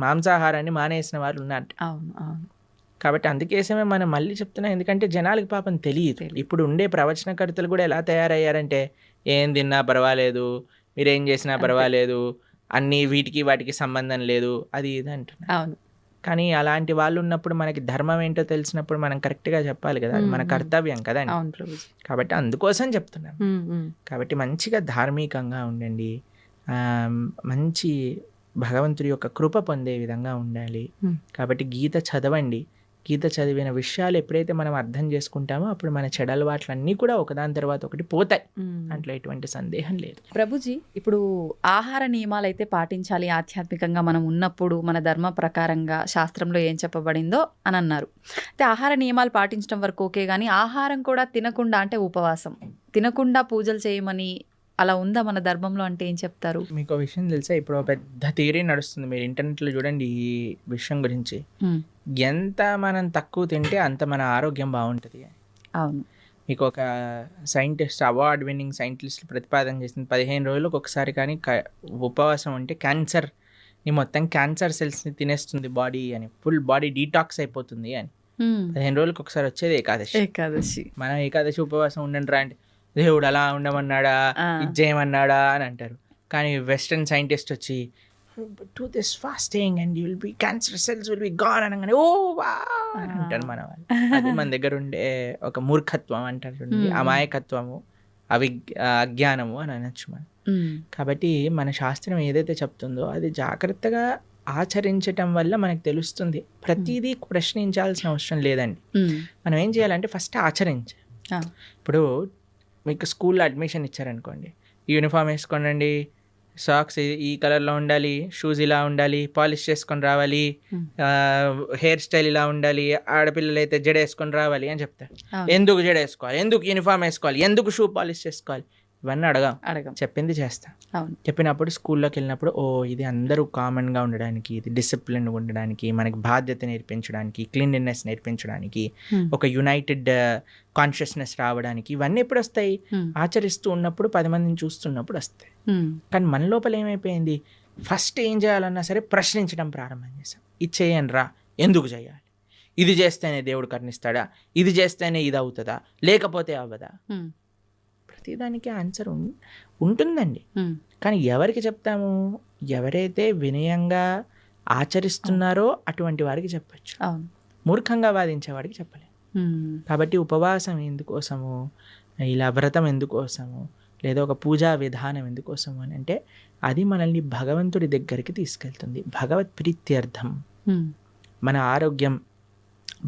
మాంసాహారాన్ని మానేసిన వాళ్ళు ఉన్నారు. అవును అవును కాబట్టి అందుకేసమే మనం మళ్ళీ చెప్తున్నాం, ఎందుకంటే జనాలకి పాపం తెలియదు. ఇప్పుడు ఉండే ప్రవచనకర్తలు కూడా ఎలా తయారయ్యారంటే, ఏం తిన్నా పర్వాలేదు, మీరేం చేసినా పర్వాలేదు, అన్నీ వీటికి వాటికి సంబంధం లేదు, అది ఇది అంటున్నారు. అవును కానీ అలాంటి వాళ్ళు ఉన్నప్పుడు మనకి ధర్మం ఏంటో తెలిసినప్పుడు మనం కరెక్ట్గా చెప్పాలి కదా, అది మన కర్తవ్యం కదండి. అవును ప్రభుజీ. కాబట్టి అందుకోసం చెప్తున్నాం. కాబట్టి మంచిగా ధార్మికంగా ఉండండి, మంచి భగవంతుడి యొక్క కృప పొందే విధంగా ఉండాలి. కాబట్టి గీత చదవండి. గీత చదివిన విషయాలు ఎప్పుడైతే మనం అర్థం చేసుకుంటామో అప్పుడు మన చెడలవాట్లన్నీ కూడా ఒకదాని తర్వాత ఒకటి పోతాయి, దాంట్లో ఎటువంటి సందేహం లేదు. ప్రభుజీ, ఇప్పుడు ఆహార నియమాలు అయితే పాటించాలి ఆధ్యాత్మికంగా మనం ఉన్నప్పుడు, మన ధర్మ ప్రకారంగా శాస్త్రంలో ఏం చెప్పబడిందో అని అన్నారు. అయితే ఆహార నియమాలు పాటించడం వరకు ఓకే, కానీ ఆహారం కూడా తినకుండా, అంటే ఉపవాసం తినకుండా పూజలు చేయమని అలా ఉందా మన ధర్మంలో, అంటే ఏం చెప్తారు? మీకు విషయం తెలుసా, ఇప్పుడు పెద్ద థియరీ నడుస్తుంది, మీరు ఇంటర్నెట్లో చూడండి ఈ విషయం గురించి. ఎంత మనం తక్కువ తింటే అంత మన ఆరోగ్యం బాగుంటుంది. అవును. మీకు ఒక సైంటిస్ట్, అవార్డ్ విన్నింగ్ సైంటిస్ట్ ప్రతిపాదన చేసింది, 15 రోజులకు ఒకసారి కానీ ఉపవాసం ఉంటే క్యాన్సర్ని మొత్తం క్యాన్సర్ సెల్స్ని తినేస్తుంది బాడీ అని, ఫుల్ బాడీ డీటాక్స్ అయిపోతుంది అని. 15 రోజులకు ఒకసారి వచ్చేది ఏకాదశి. మనం ఏకాదశి ఉపవాసం ఉండండి రా అంటే, దేవుడు అలా ఉండమన్నాడా, ఇది చేయమన్నాడా అని అంటారు. కానీ వెస్టర్న్ సైంటిస్ట్ వచ్చి do this fasting and you will be cancer cells will be gone అనగానే ఓ వా అని అంటారు మన వాళ్ళు. అది మన దగ్గర ఉండే ఒక మూర్ఖత్వం అంటారు, అమాయకత్వము, అజ్ఞానము అని అనొచ్చు మనం. కాబట్టి మన శాస్త్రం ఏదైతే చెప్తుందో అది జాగ్రత్తగా ఆచరించటం వల్ల మనకు తెలుస్తుంది. ప్రతిదీ ప్రశ్నించాల్సిన అవసరం లేదండి. మనం ఏం చేయాలంటే ఫస్ట్ ఆచరించాలి. ఇప్పుడు మీకు స్కూల్లో అడ్మిషన్ ఇచ్చారనుకోండి, యూనిఫామ్ వేసుకోండి, సాక్స్ ఈ కలర్లో ఉండాలి, షూస్ ఇలా ఉండాలి, పాలిష్ చేసుకొని రావాలి, హెయిర్ స్టైల్ ఇలా ఉండాలి, ఆడపిల్లలు అయితే జడ వేసుకొని రావాలి అని చెప్తారు. ఎందుకు జడ వేసుకోవాలి, ఎందుకు యూనిఫామ్ వేసుకోవాలి, ఎందుకు షూ పాలిష్ చేసుకోవాలి, ఇవన్నీ అడగం, చెప్పింది చేస్తాం. చెప్పినప్పుడు స్కూల్లోకి వెళ్ళినప్పుడు ఓ ఇది అందరూ కామన్గా ఉండడానికి, ఇది డిసిప్లిన్గా ఉండడానికి, మనకి బాధ్యత నేర్పించడానికి, క్లీన్లీనెస్ నేర్పించడానికి, ఒక యునైటెడ్ కాన్షియస్నెస్ రావడానికి, ఇవన్నీ ఎప్పుడు వస్తాయి, ఆచరిస్తూ ఉన్నప్పుడు, 10 మందిని చూస్తున్నప్పుడు వస్తాయి. కానీ మన లోపల ఏమైపోయింది, ఫస్ట్ ఏం చేయాలన్నా సరే ప్రశ్నించడం ప్రారంభం చేసాం. ఇది చేయండి రా, ఎందుకు చేయాలి, ఇది చేస్తేనే దేవుడు కరుణిస్తాడా, ఇది చేస్తేనే ఇది అవుతుందా, లేకపోతే అవ్వదా, ప్రతిదానికి ఆన్సర్ ఉంటుందండి. కానీ ఎవరికి చెప్తాము, ఎవరైతే వినయంగా ఆచరిస్తున్నారో అటువంటి వారికి చెప్పచ్చు, మూర్ఖంగా వాదించే వాడికి చెప్పలేము. కాబట్టి ఉపవాసం ఎందుకోసము, ఇలా వ్రతం ఎందుకోసము, లేదా ఒక పూజా విధానం ఎందుకోసము అని అంటే, అది మనల్ని భగవంతుడి దగ్గరికి తీసుకెళ్తుంది, భగవత్ ప్రీత్యర్థం. మన ఆరోగ్యం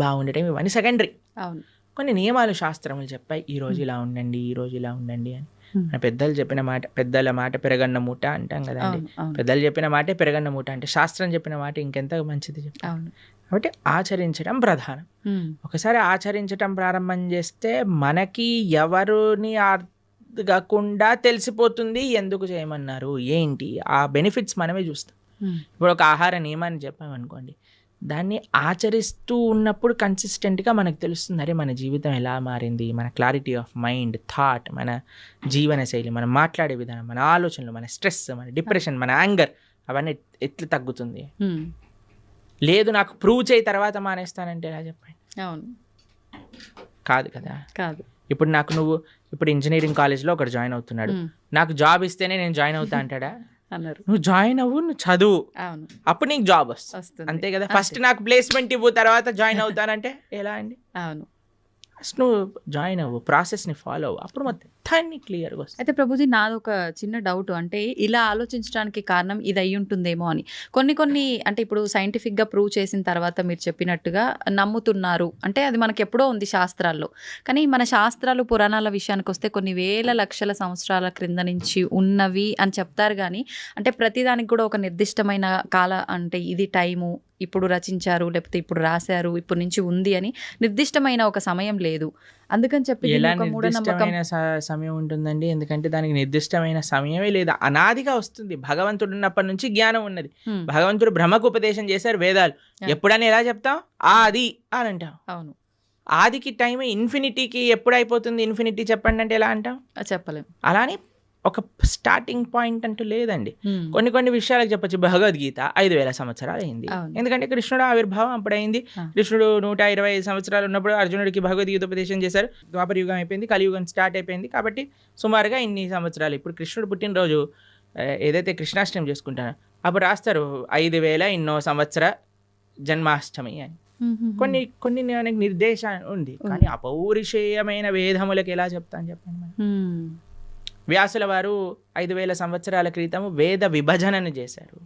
బాగుండటం ఇవన్నీ సెకండరీ. కొన్ని నియమాలు శాస్త్రములు చెప్పాయి, ఈరోజు ఇలా ఉండండి, ఈరోజు ఇలా ఉండండి అని. మన పెద్దలు చెప్పిన మాట, పెద్దల మాట పెరగన్న మూట అంటాం కదండి. పెద్దలు చెప్పిన మాటే పెరగన్న మూట అంటే, శాస్త్రం చెప్పిన మాట ఇంకెంత మంచిది చెప్పాలి. కాబట్టి ఆచరించడం ప్రధానం. ఒకసారి ఆచరించడం ప్రారంభం చేస్తే మనకి ఎవరిని అడగకుండా తెలిసిపోతుంది ఎందుకు చేయమన్నారు ఏంటి, ఆ బెనిఫిట్స్ మనమే చూస్తాం. ఇప్పుడు ఒక ఆహార నియమాన్ని చెప్పామనుకోండి, దాన్ని ఆచరిస్తూ ఉన్నప్పుడు కన్సిస్టెంట్గా మనకు తెలుస్తుంది, అరే మన జీవితం ఎలా మారింది, మన క్లారిటీ ఆఫ్ మైండ్, థాట్, మన జీవన శైలి, మనం మాట్లాడే విధానం, మన ఆలోచనలు, మన స్ట్రెస్, మన డిప్రెషన్, మన యాంగర్, అవన్నీ ఎట్లా తగ్గుతుంది. లేదు నాకు ప్రూవ్ చేయి తర్వాత మానేస్తానంటే ఎలా చెప్పండి, కాదు కదా. ఇప్పుడు నువ్వు ఇప్పుడు ఇంజనీరింగ్ కాలేజ్లో ఒకటి జాయిన్ అవుతున్నాడు, నాకు జాబ్ ఇస్తేనే నేను జాయిన్ అవుతా అంటాడా, నువ్వు జాయిన్ అవ్వు, నువ్వు చదువు, అప్పుడు నీకు జాబ్ వస్తుంది, అంతే కదా. ఫస్ట్ నాకు ప్లేస్మెంట్ ఇవ్వు తర్వాత జాయిన్ అవుతానంటే ఎలా అండి. ఫస్ట్ నువ్వు జాయిన్ అవ్వు, ప్రాసెస్ని ఫాలో అవ్వు, అప్పుడు మొత్తం అన్ని క్లియర్గా వస్తుంది. అయితే ప్రభుజీ, నాది ఒక చిన్న డౌట్, అంటే ఇలా ఆలోచించడానికి కారణం ఇది అయి ఉంటుందేమో అని. కొన్ని అంటే ఇప్పుడు సైంటిఫిక్గా ప్రూవ్ చేసిన తర్వాత మీరు చెప్పినట్టుగా నమ్ముతున్నారు అంటే అది మనకి ఎప్పుడో ఉంది శాస్త్రాల్లో. కానీ మన శాస్త్రాలు, పురాణాల విషయానికి వస్తే కొన్ని వేల లక్షల సంవత్సరాల క్రింద నుంచి ఉన్నవి అని చెప్తారు. కానీ అంటే ప్రతిదానికి కూడా ఒక నిర్దిష్టమైన అంటే ఇది టైము, ఇప్పుడు రచించారు, లేకపోతే ఇప్పుడు రాశారు, ఇప్పటి నుంచి ఉంది అని నిర్దిష్టమైన ఒక సమయం లేదు. అందుకని చెప్పి నిర్దిష్టమైన సమయం ఉంటుందండి, ఎందుకంటే దానికి నిర్దిష్టమైన సమయమే లేదు, అనాదిగా వస్తుంది. భగవంతుడు ఉన్నప్పటి నుంచి జ్ఞానం ఉన్నది. భగవంతుడు బ్రహ్మకు ఉపదేశం చేశారు వేదాలు, ఎప్పుడని ఎలా చెప్తాం, అది అని అంటాం. అవును, ఆదికి టైం ఇన్ఫినిటీకి ఎప్పుడు అయిపోతుంది ఇన్ఫినిటీ చెప్పండి అంటే ఎలా అంటాం? చెప్పలేం. అలానే ఒక స్టార్టింగ్ పాయింట్ అంటూ లేదండి. కొన్ని విషయాలకు చెప్పొచ్చు. భగవద్గీత 5,000 సంవత్సరాలు అయింది. ఎందుకంటే కృష్ణుడు ఆవిర్భావం అప్పుడైంది. కృష్ణుడు 125 సంవత్సరాలు ఉన్నప్పుడు అర్జునుడికి భగవద్గీత ఉపదేశం చేశారు. ద్వాపర యుగం అయిపోయింది, కలియుగం స్టార్ట్ అయిపోయింది. కాబట్టి సుమారుగా ఇన్ని సంవత్సరాలు. ఇప్పుడు కృష్ణుడు పుట్టినరోజు ఏదైతే కృష్ణాష్టమి చేసుకుంటారో అప్పుడు రాస్తారు 5,000 ఇన్నో సంవత్సర జన్మాష్టమి అని. కొన్ని నిర్దేశాలు ఉంది. కానీ అపౌరుషేయమైన వేదములకు ఎలా చెప్తాను చెప్పండి. వ్యాసుల వారు 5,000 సంవత్సరాల క్రితం వేద విభజనను చేశారు.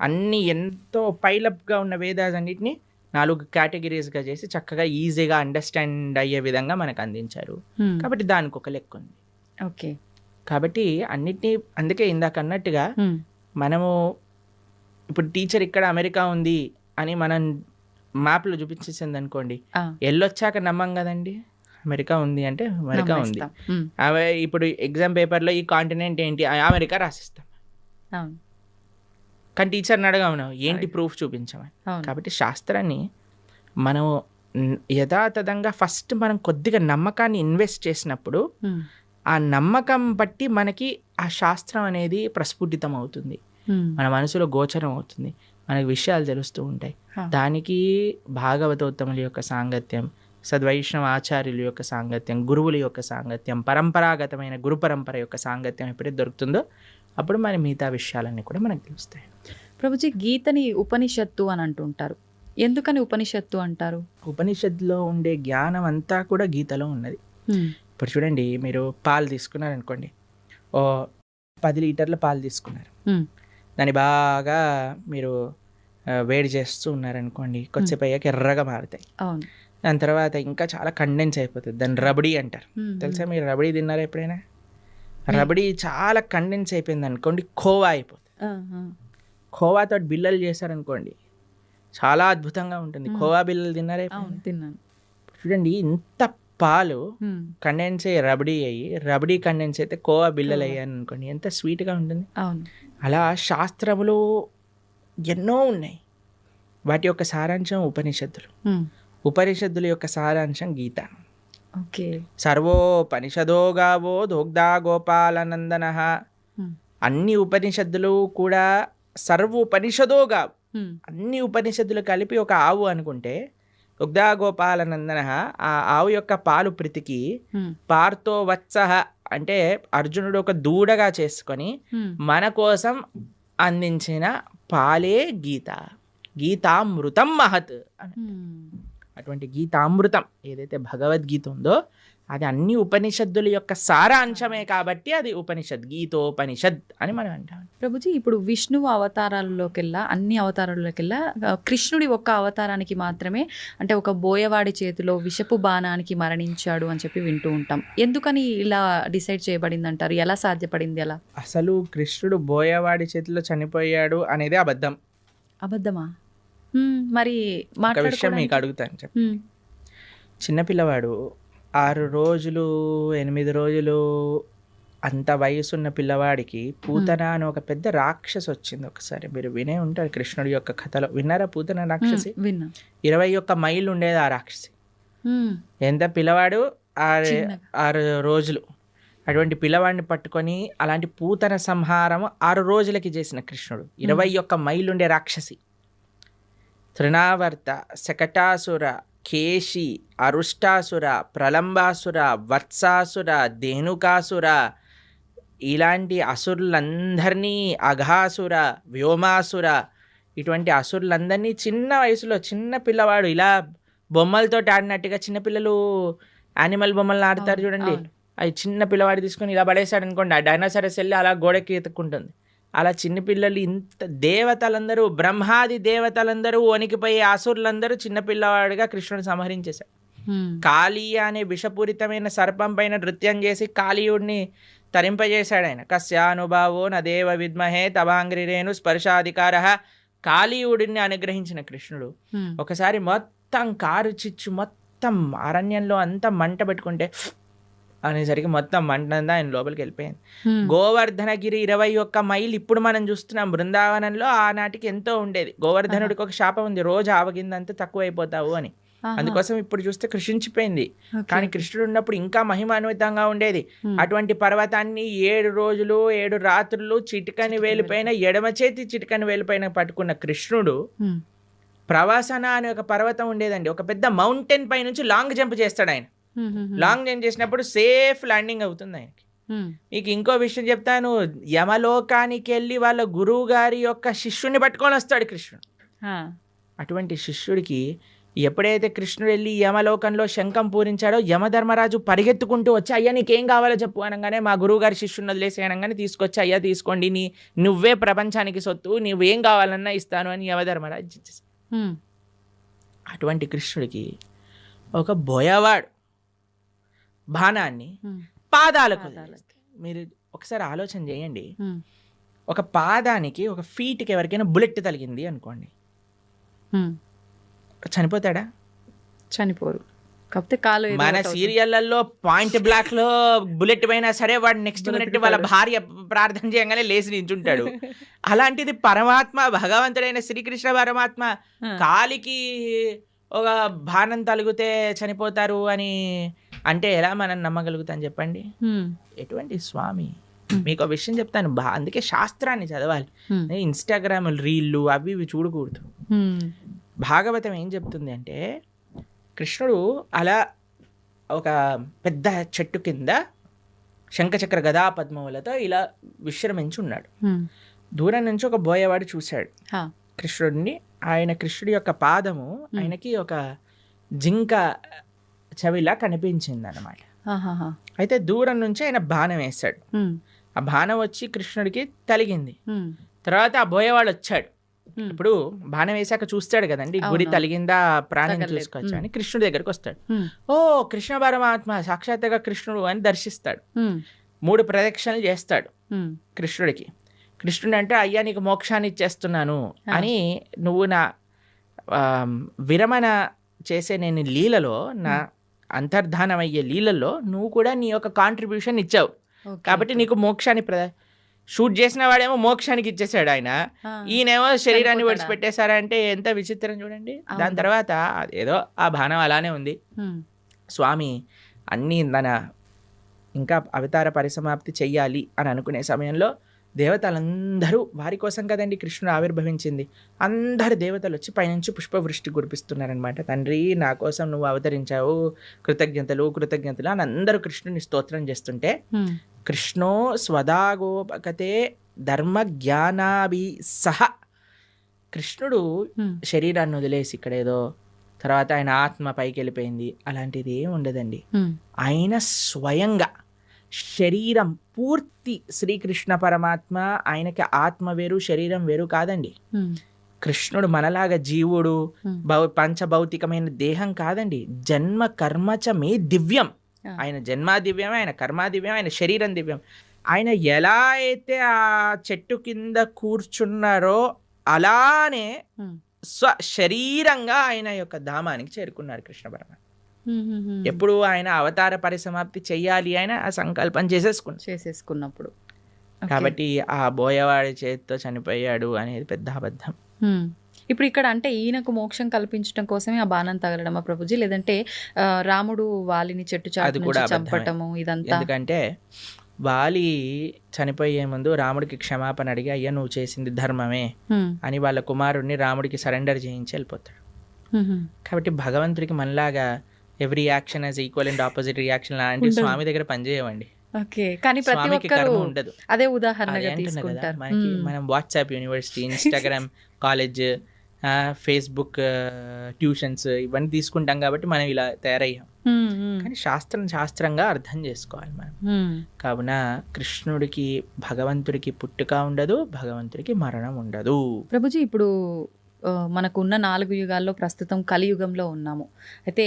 అన్ని ఎంతో పైలప్గా ఉన్న వేదాలన్నింటినీ 4 కేటగిరీస్గా చేసి చక్కగా ఈజీగా అండర్స్టాండ్ అయ్యే విధంగా మనకు అందించారు. కాబట్టి దానికి ఒక లెక్క ఉంది. ఓకే. కాబట్టి అన్నిటినీ అందుకే ఇందాక అన్నట్టుగా మనము ఇప్పుడు టీచర్ ఇక్కడ అమెరికా ఉంది అని మనం మ్యాప్లో చూపించేసింది అనుకోండి, వెళ్ళొచ్చాక నమ్మం కదండి. అమెరికా ఉంది అంటే అమెరికా ఉంది. ఇప్పుడు ఎగ్జామ్ పేపర్లో ఈ కాంటినెంట్ ఏంటి అమెరికా రాసిస్తాం. కానీ టీచర్ని అడగమను ఏంటి ప్రూఫ్ చూపించమని. కాబట్టి శాస్త్రాన్ని మనం యథాతథంగా ఫస్ట్ మనం కొద్దిగా నమ్మకాన్ని ఇన్వెస్ట్ చేసినప్పుడు ఆ నమ్మకం బట్టి మనకి ఆ శాస్త్రం అనేది ప్రస్ఫుటితం అవుతుంది, మన మనసులో గోచరం అవుతుంది, మనకి విషయాలు తెలుస్తూ ఉంటాయి. దానికి భాగవతోత్తముల యొక్క సాంగత్యం, సద్వైష్ణవ ఆచార్యుల యొక్క సాంగత్యం, గురువుల యొక్క సాంగత్యం, పరంపరాగతమైన గురు పరంపర యొక్క సాంగత్యం ఎప్పుడైతే దొరుకుతుందో అప్పుడు మన మిగతా విషయాలన్నీ కూడా మనకు తెలుస్తాయి. ప్రభుజీ, గీతని ఉపనిషత్తు అని అంటుంటారు. ఎందుకని ఉపనిషత్తు అంటారు? ఉపనిషత్తులో ఉండే జ్ఞానం అంతా కూడా గీతలో ఉన్నది. ఇప్పుడు చూడండి, మీరు పాలు తీసుకున్నారనుకోండి, ఓ 10 లీటర్ల పాలు తీసుకున్నారు, దాన్ని బాగా మీరు వేడి చేస్తూ ఉన్నారనుకోండి, కొద్దిసేపు అయ్యాక ఎర్రగా మారుతాయి. దాని తర్వాత ఇంకా చాలా కండెన్స్ అయిపోతుంది, దాన్ని రబడీ అంటారు. తెలుసా? మీరు రబడీ తిన్నారా ఎప్పుడైనా? రబడీ చాలా కండెన్స్ అయిపోయింది అనుకోండి, ఖోవా అయిపోతుంది. ఖోవాతో బిల్లలు చేశారనుకోండి, చాలా అద్భుతంగా ఉంటుంది. ఖోవా బిల్లలు తిన్నారా? తిన్నాను. చూడండి, ఇంత పాలు కండెన్స్ అయ్యి రబడీ కండెన్స్ అయితే కోవా బిల్లలు అయ్యాను అనుకోండి, ఎంత స్వీట్గా ఉంటుంది. అలా శాస్త్రములు ఎన్నో ఉన్నాయి. వాటి యొక్క సారాంశం ఉపనిషత్తులు, ఉపనిషత్తుల యొక్క సారాంశం గీత. సర్వోపనిషదో గావో దోగ్ధా గోపాలనందన. అన్ని ఉపనిషత్తులు కూడా సర్వోపనిషదో గావు, అన్ని ఉపనిషత్తులు కలిపి ఒక ఆవు అనుకుంటే, దుగ్ధా గోపాలనందన, ఆ ఆవు యొక్క పాలు ప్రీతికి పార్థో వత్సః అంటే అర్జునుడు ఒక దూడగా చేసుకొని మన కోసం అందించిన పాలే గీత. గీతామృతం మహత్. అటువంటి గీతామృతం ఏదైతే భగవద్గీత ఉందో అది అన్ని ఉపనిషత్తుల యొక్క సారాంశమే, కాబట్టి అది ఉపనిషత్, గీతోపనిషత్ అని మనం అంటాం. ప్రభుజీ, ఇప్పుడు విష్ణువు అవతారాలలోకెల్లా, అన్ని అవతారాలకెల్లా కృష్ణుడి ఒక్క అవతారానికి మాత్రమే, అంటే ఒక బోయవాడి చేతిలో విషపు బాణానికి మరణించాడు అని చెప్పి వింటూ ఉంటాం. ఎందుకని ఇలా డిసైడ్ చేయబడింది అంటారు? ఎలా సాధ్యపడింది అలా? అసలు కృష్ణుడు బోయవాడి చేతిలో చనిపోయాడు అనేది అబద్ధం. అబద్ధమా? మరి ఒక విషయం మీకు అడుగుతాను చెప్పి. చిన్నపిల్లవాడు 6 రోజులు 8 రోజులు అంత వయసున్న పిల్లవాడికి పూతన అని ఒక పెద్ద రాక్షసి వచ్చింది. ఒకసారి మీరు వినే ఉంటారు కృష్ణుడి యొక్క కథలో. విన్నారా పూతన రాక్షసి? 21 మైళ్ళు ఉండేది ఆ రాక్షసి. ఎంత పిల్లవాడు 6 రోజులు. అటువంటి పిల్లవాడిని పట్టుకొని అలాంటి పూతన సంహారం 6 రోజులకి చేసిన కృష్ణుడు 21 మైళ్ళు ఉండే రాక్షసి. తృణావర్త, శకటాసుర, కేశి, అరుష్టాసుర, ప్రలంబాసుర, వత్సాసుర, ధేనుకాసుర, ఇలాంటి అసురులందరినీ, అఘాసుర, వ్యోమాసుర, ఇటువంటి అసురులందరినీ చిన్న వయసులో, చిన్న పిల్లవాడు ఇలా బొమ్మలతో ఆడినట్టుగా, చిన్నపిల్లలు యానిమల్ బొమ్మలను ఆడతారు చూడండి, అవి చిన్న పిల్లవాడు తీసుకొని ఇలా పడేశాడు అనుకోండి, ఆ డైనోసారస్ వెళ్ళి అలా గోడకి ఎత్తుకుంటుంది. అలా చిన్నపిల్లలు, ఇంత దేవతలందరూ, బ్రహ్మాది దేవతలందరూ వణికిపోయి అసురులందరూ చిన్నపిల్లవాడిగా కృష్ణుడు సంహరించేశాడు. కాళీయ అనే విషపూరితమైన సర్పం పైన నృత్యం చేసి కాళీయుడిని తరింపజేశాడు ఆయన. కస్యానుభావో నదేవ విద్మహే తవాంగ్రిరేణు స్పర్శాధికార. కాళీయుడిని అనుగ్రహించిన కృష్ణుడు ఒకసారి మొత్తం కారు చిచ్చు, మొత్తం అరణ్యంలో అంతా మంట పెట్టుకుంటే అనేసరికి మొత్తం మంటంతా ఆయన లోపలికి వెళ్ళిపోయింది. గోవర్ధనగిరి 21 మైళ్ళు ఇప్పుడు మనం చూస్తున్నాం. బృందావనంలో ఆనాటికి ఎంతో ఉండేది. గోవర్ధనుడికి ఒక శాపం ఉంది, రోజు ఆవగిందంతా తక్కువ అయిపోతావు అని. అందుకోసం ఇప్పుడు చూస్తే కృషించిపోయింది. కానీ కృష్ణుడు ఉన్నప్పుడు ఇంకా మహిమాన్వితంగా ఉండేది. అటువంటి పర్వతాన్ని 7 రోజులు 7 రాత్రులు చిటికని వేలిపైన ఎడమ చేతి చిటికని వేలిపైన పట్టుకున్న కృష్ణుడు ప్రవాసన అనే ఒక పర్వతం ఉండేదండి. ఒక పెద్ద మౌంటైన్ పై నుంచి లాంగ్ జంప్ చేస్తాడు ఆయన. లాంగ్ జంప్ చేసినప్పుడు సేఫ్ ల్యాండింగ్ అవుతుంది ఆయనకి. మీకు ఇంకో విషయం చెప్తాను, యమలోకానికి వెళ్ళి వాళ్ళ గురువు గారి యొక్క శిష్యుని పట్టుకొని వస్తాడు కృష్ణుడు. అటువంటి శిష్యుడికి ఎప్పుడైతే కృష్ణుడు వెళ్ళి యమలోకంలో శంఖం పూరించాడో యమధర్మరాజు పరిగెత్తుకుంటూ వచ్చి అయ్యా నీకేం కావాలో చెప్పు అనగానే మా గురువు గారి శిష్యుని వదిలేసి అనగానే తీసుకొచ్చి అయ్యా తీసుకోండి, నువ్వే ప్రపంచానికి సొత్తు, నువ్వేం కావాలన్నా ఇస్తాను అని యమధర్మరాజు ఇచ్చేసి. అటువంటి కృష్ణుడికి ఒక బోయవాడు బాణాన్ని పాదాలకు, మీరు ఒకసారి ఆలోచన చేయండి, ఒక పాదానికి ఒక ఫీట్కి ఎవరికైనా బుల్లెట్ తగిలింది అనుకోండి, చనిపోతాడా? చనిపోరు. కాకపోతే కాలు మన సీరియళ్లలో పాయింట్ బ్లాక్ లో బుల్లెట్ పోయినా సరే వాడు నెక్స్ట్ మినిట్ వాళ్ళ భార్య ప్రార్థన చేయగానే లేచి నించుంటాడు. అలాంటిది పరమాత్మ భగవంతుడైన శ్రీకృష్ణ పరమాత్మ కాలికి ఒక బాణం తలిగితే చనిపోతారు అని అంటే ఎలా మనం నమ్మగలుగుతాం చెప్పండి? ఎటువంటి స్వామి! మీకు ఒక విషయం చెప్తాను, అందుకే శాస్త్రాన్ని చదవాలి. ఇన్స్టాగ్రామ్ రీళ్ళు అవి ఇవి చూడకూడదు. భాగవతం ఏం చెప్తుంది అంటే, కృష్ణుడు అలా ఒక పెద్ద చెట్టు కింద శంఖచక్ర గదా పద్మములతో ఇలా విశ్రమించి ఉన్నాడు. దూరం నుంచి ఒక బోయవాడు చూశాడు కృష్ణుడిని. కృష్ణుడి యొక్క పాదము ఆయనకి ఒక జింక చెవిలా కనిపించింది అన్నమాట. అయితే దూరం నుంచి ఆయన బాణం వేశాడు. ఆ బాణం వచ్చి కృష్ణుడికి తలిగింది. తర్వాత ఆ బోయవాడు వచ్చాడు. ఇప్పుడు బాణం వేసాక చూస్తాడు కదండి, గురి తలిగిందా, ప్రాణం చూసుకోవచ్చా అని కృష్ణుడి దగ్గరికి వస్తాడు. ఓ కృష్ణ పరమాత్మ సాక్షాత్తుగా కృష్ణుడు అని దర్శిస్తాడు. 3 ప్రదక్షిణలు చేస్తాడు కృష్ణుడికి. కృష్ణుడు అంటే అయ్యా నీకు మోక్షాన్ని ఇచ్చేస్తున్నాను అని, నువ్వు నా విరమణ చేసే నేను లీలలో, నా అంతర్ధానం అయ్యే లీలలో నువ్వు కూడా నీ యొక్క కాంట్రిబ్యూషన్ ఇచ్చావు కాబట్టి నీకు మోక్షాన్ని షూట్ చేసిన వాడేమో మోక్షానికి ఇచ్చేసాడు ఆయన, ఈయనేమో శరీరాన్ని విడిచిపెట్టేశారంటే ఎంత విచిత్రం చూడండి. దాని తర్వాత ఏదో ఆ బాణం అలానే ఉంది. స్వామి అన్నీ ఇంకా అవతార పరిసమాప్తి చెయ్యాలి అని అనుకునే సమయంలో దేవతలందరూ, వారి కోసం కదండి కృష్ణుడు ఆవిర్భవించింది, అందరు దేవతలు వచ్చి పైనుంచి పుష్పవృష్టి కురిపిస్తున్నారనమాట. తండ్రి నా కోసం నువ్వు అవతరించావు, కృతజ్ఞతలు కృతజ్ఞతలు అని అందరూ కృష్ణుని స్తోత్రం చేస్తుంటే, కృష్ణో స్వదాగోపకతే ధర్మ జ్ఞానాభి సహ, కృష్ణుడు శరీరాన్ని వదిలేసి ఇక్కడ ఏదో తర్వాత ఆయన ఆత్మ పైకి వెళ్ళిపోయింది అలాంటిది ఏమి ఉండదండి. ఆయన స్వయంగా శరీరం పూర్తి శ్రీకృష్ణ పరమాత్మ, ఆయనకి ఆత్మ వేరు శరీరం వేరు కాదండి. కృష్ణుడు మనలాగా జీవుడు పంచభౌతికమైన దేహం కాదండి. జన్మ కర్మచ మే దివ్యం, ఆయన జన్మ దివ్యమే, ఆయన కర్మ దివ్యం, ఆయన శరీరం దివ్యం. ఆయన ఎలా అయితే ఆ చెట్టు కింద కూర్చున్నారో అలానే శరీరంగా ఆయన యొక్క ధామానికి చేరుకున్నారు కృష్ణ పరమాత్మ. ఎప్పుడు ఆయన అవతార పరిసమాప్తి చెయ్యాలి ఆయన ఆ సంకల్పం చేసేసుకున్నప్పుడు. కాబట్టి ఆ బోయవాడి చేతితో చనిపోయాడు అనేది పెద్ద అబద్ధం. ఇప్పుడు ఇక్కడ అంటే ఈయనకు మోక్షం కల్పించడం కోసమే ఆ బాణం తగలడమా ప్రభుజీ, లేదంటే రాముడు వాలిని చెట్టు చాటు చంపటము ఇదంతా? ఎందుకంటే వాలి చనిపోయే ముందు రాముడికి క్షమాపణ అడిగి అయ్యా నువ్వు చేసింది ధర్మమే అని వాళ్ళ కుమారుడిని రాముడికి సరెండర్ చేయించి వెళ్ళిపోతాడు. కాబట్టి భగవంతుడికి మనలాగా every action as equal and opposite reaction లాంటి స్వామి దగ్గర పనిచేయవండి. కానీ ప్రతి ఒక్కరు ఉండదు. అదే ఉదాహరణగా తీసుకుంటారు. మనకి మనం WhatsApp university, Instagram college, Facebook tuitions ఇవన్నీ తీసుకుంటాం కాబట్టి మనం ఇలా తయారయ్యాం. కానీ శాస్త్రంగా అర్థం చేసుకోవాలి మనం. కావున కృష్ణుడికి భగవంతుడికి పుట్టుక ఉండదు, భగవంతుడికి మరణం ఉండదు. ప్రభుజీ ఇప్పుడు మనకున్న 4 యుగాల్లో ప్రస్తుతం కలియుగంలో ఉన్నాము. అయితే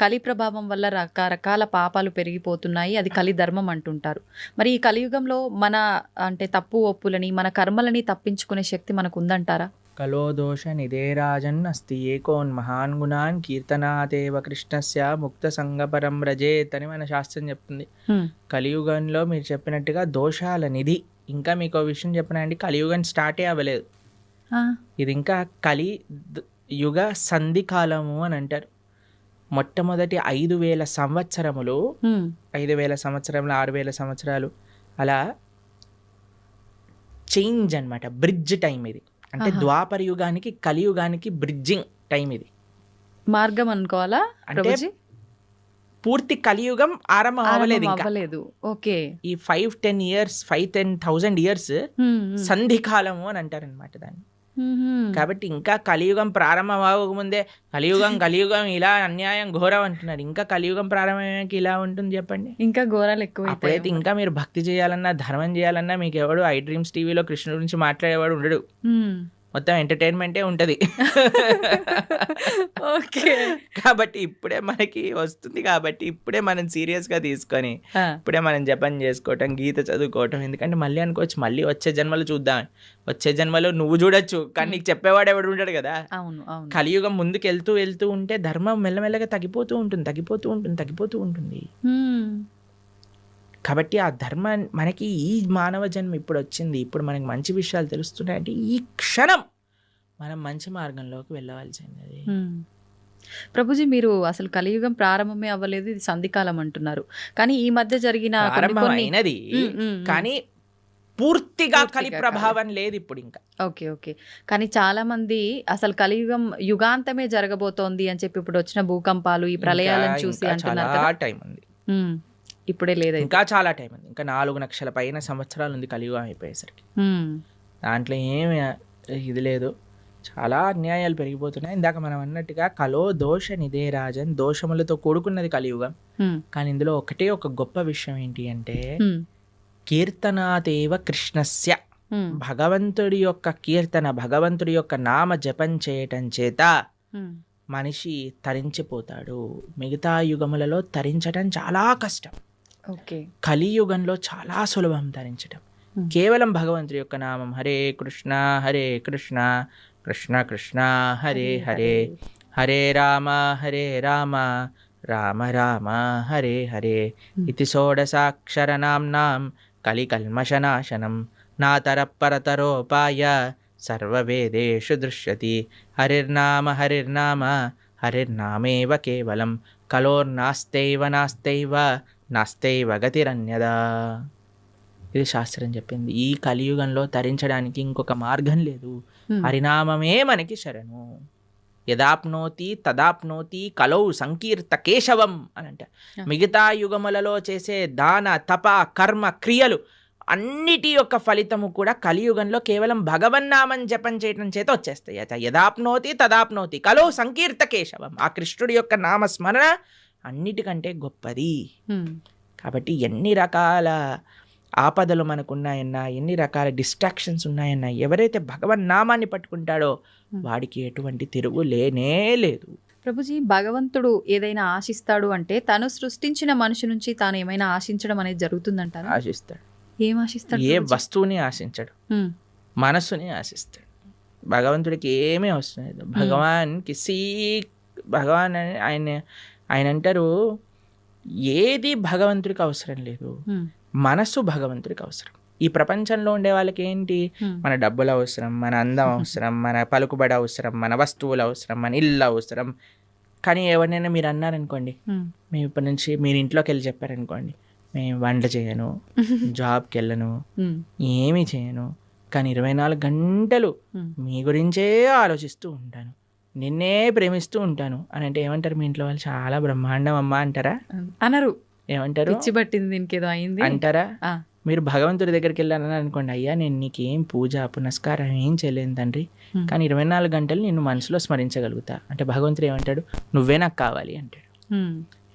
కలి ప్రభావం వల్ల రకరకాల పాపాలు పెరిగిపోతున్నాయి, అది కలి ధర్మం అంటుంటారు. మరి ఈ కలియుగంలో మన అంటే తప్పు ఒప్పులని మన కర్మలని తప్పించుకునే శక్తి మనకు ఉందంటారా? కలో దోష నిదేరాజన్ అస్తి ఏకోన్ మహాన్ గుణాన్ కీర్తనాదేవ కృష్ణస్య ముక్త సంగపరం రజేత్ అని మన శాస్త్రం చెప్తుంది. కలియుగంలో మీరు చెప్పినట్టుగా దోషాల నిధి. ఇంకా మీకు విషయం చెప్పినండి, కలియుగం స్టార్టే అవ్వలేదు, ఇది ఇంకా కలి యుగ సంధి కాలము అని అంటారు. మొట్టమొదటి 5,000 సంవత్సరములు, హ్మ్. 5,000 సంవత్సరములు, 6,000 సంవత్సరాలు అలా చేంజ్ అన్నమాట. బ్రిడ్జ్ టైం ఇది. అంటే ఆహా. ద్వాపర యుగానికి కలియుగానికి బ్రిడ్జింగ్ టైం ఇది. మార్గం అనుకోవాలా అంటే ప్రభుజీ? పూర్తి కలియుగం ఆరంభం అవ్వలేదు ఇంకా. అవ్వలేదు. ఓకే. ఈ 5-10 ఇయర్స్ 5,000 ఇయర్స్ హ్మ్, హ్మ్. సంధి కాలము అని అంటారనమాట దాన్ని. మ్మ్. కాబట్టి ఇంకా కలియుగం ప్రారంభం అవ్వకముందే కలియుగం ఇలా అన్యాయం ఘోరం అంటున్నారు. ఇంకా కలియుగం ప్రారంభమయ్యాక ఇలా ఉంటుంది చెప్పండి. ఇంకా ఘోరాలు ఎక్కువ అప్పుడైతే ఇంకా మీరు భక్తి చేయాలన్నా ధర్మం చేయాలన్నా మీకు ఎవడు ఐ డ్రీమ్స్ టీవీలో కృష్ణుడి గురించి మాట్లాడేవాడు ఉండడు. మొత్తం ఎంటర్టైన్మెంటే ఉంటుంది. ఓకే. కాబట్టి ఇప్పుడే మనకి వస్తుంది, కాబట్టి ఇప్పుడే మనం సీరియస్గా తీసుకొని ఇప్పుడే మనం జపం చేసుకోవటం, గీత చదువుకోవటం. ఎందుకంటే మళ్ళీ అనుకోవచ్చు మళ్ళీ వచ్చే జన్మలో చూద్దాం, వచ్చే జన్మలో నువ్వు చూడొచ్చు, కానీ నీకు చెప్పేవాడు ఎవడు ఉంటాడు కదా. అవును, అవును. కలియుగం ముందుకు వెళ్తూ ఉంటే ధర్మం మెల్లమెల్లగా తగ్గిపోతూ ఉంటుంది. మ్మ్. కాబట్టి ఆ ధర్మం మనకి ఈ మానవ జన్మ ఇప్పుడు వచ్చింది, ఇప్పుడు మనకి మంచి విషయాలు తెలుస్తున్నాయంటే ఈ క్షణం మనం మంచి మార్గంలోకి వెళ్ళవలసింది. మ్మ్. ప్రభుజీ, మీరు అసలు కలియుగం ప్రారంభమే అవ్వలేదు, ఇది సంధికాలం అంటున్నారు. కానీ ఈ మధ్య జరిగిన ప్రారంభమైనది కానీ పూర్తిగా కలి ప్రభావం లేదు ఇప్పుడు ఇంకా. Okay, okay. కానీ చాలా మంది అసలు కలియుగం యుగాంతమే జరగబోతోంది అని చెప్పి ఇప్పుడు వచ్చిన భూకంపాలు, ఈ ప్రళయాలను చూసి అంటున్నారు కదా. చాలా టైం ఉంది. ఇప్పుడే లేదు. ఇంకా చాలా టైం ఉంది. ఇంకా 4 లక్షల పైన సంవత్సరాలు ఉంది కలియుగం అయిపోయేసరికి. దాంట్లో ఏమి ఇది లేదు. చాలా అన్యాయాలు పెరిగిపోతున్నాయి. ఇందాక మనం అన్నట్టుగా కలో దోష నిదే రాజన్, దోషములతో కూడుకున్నది కలియుగం. కానీ ఇందులో ఒక గొప్ప విషయం ఏంటి అంటే కీర్తనాదేవ కృష్ణస్య, భగవంతుడి యొక్క కీర్తన, భగవంతుడి యొక్క నామ జపం చేయటం చేత మనిషి తరించిపోతాడు. మిగతా యుగములలో తరించడం చాలా కష్టం. కలియుగంలో చాలా సులభం తరించడం. కేవలం భగవంతుడి యొక్క నామం హరే కృష్ణ కృష్ణ కృష్ణ హరే హరే, హరే రామ రామ రామ హరే హరే ఇతి షోడశాక్షరనామ్నాం కలికల్మషనాశనం నాతరపరతరోపాయ సర్వవేదేషు దృశ్యతి. హరిర్నామ హరిర్నామేవ కేవలం నాస్తైవ గతిరన్యదా. ఇది శాస్త్రం చెప్పింది. ఈ కలియుగంలో తరించడానికి ఇంకొక మార్గం లేదు. హరినామమే మనకి శరణు. యదాప్నోతి తదాప్నోతి కలౌ సంకీర్త కేశవం అని అంట. మిగతా యుగములలో చేసే దాన తప కర్మ క్రియలు అన్నిటి యొక్క ఫలితము కూడా కలియుగంలో కేవలం భగవన్నామం జపం చేయటం చేత వచ్చేస్తాయి. యదాప్నోతి తదాప్నోతి కలో సంకీర్త కేశవం. ఆ కృష్ణుడి యొక్క నామస్మరణ అన్నిటికంటే గొప్పది. కాబట్టి ఎన్ని రకాల ఆపదలు మనకున్నాయన్నా, ఎన్ని రకాల డిస్ట్రాక్షన్స్ ఉన్నాయన్నా, ఎవరైతే భగవన్నామాన్ని పట్టుకుంటాడో వాడికి ఎటువంటి తిరుగు లేనే లేదు. ప్రభుజీ, భగవంతుడు ఏదైనా ఆశిస్తాడు అంటే తను సృష్టించిన మనిషి నుంచి తాను ఏమైనా ఆశించడం అనేది జరుగుతుందంటారా? ఆశిస్తాడు. ఏం ఆశిస్తాడు? ఏ వస్తువుని ఆశించడు, మనస్సుని ఆశిస్తాడు. భగవంతుడికి ఏమీ అవసరం లేదు. భగవాన్ అని ఆయన అంటారు, ఏది భగవంతుడికి అవసరం లేదు, మనస్సు భగవంతుడికి అవసరం. ఈ ప్రపంచంలో ఉండే వాళ్ళకి ఏంటి, మన డబ్బులు అవసరం, మన అందం అవసరం, మన పలుకుబడి అవసరం, మన వస్తువులు అవసరం, మన ఇల్లు అవసరం. కానీ ఎవరినైనా మీరు అన్నారనుకోండి, మేము ఇప్పటి నుంచి మీరు ఇంట్లోకి వెళ్ళి చెప్పారనుకోండి, మేము వంట చేయను, జాబ్కి వెళ్ళను, ఏమీ చేయను, కానీ 24 గంటలు మీ గురించే ఆలోచిస్తూ ఉంటాను, నిన్నే ప్రేమిస్తూ ఉంటాను అని అంటే ఏమంటారు మీ ఇంట్లో వాళ్ళు? చాలా బ్రహ్మాండం అమ్మా అంటారా? అనరు. ఏమంటారు? పిచ్చి పట్టింది, దీనికి ఏదో అయింది అంటారా? మీరు భగవంతుడి దగ్గరికి వెళ్ళాలని అనుకోండి, అయ్యా నేను నీకేం పూజ పునస్కారం ఏం చేయలేను తండ్రి, కానీ 24 గంటలు నిన్ను మనసులో స్మరించగలుగుతా అంటే భగవంతుడు ఏమంటాడు? నువ్వే నాకు కావాలి అంటాడు.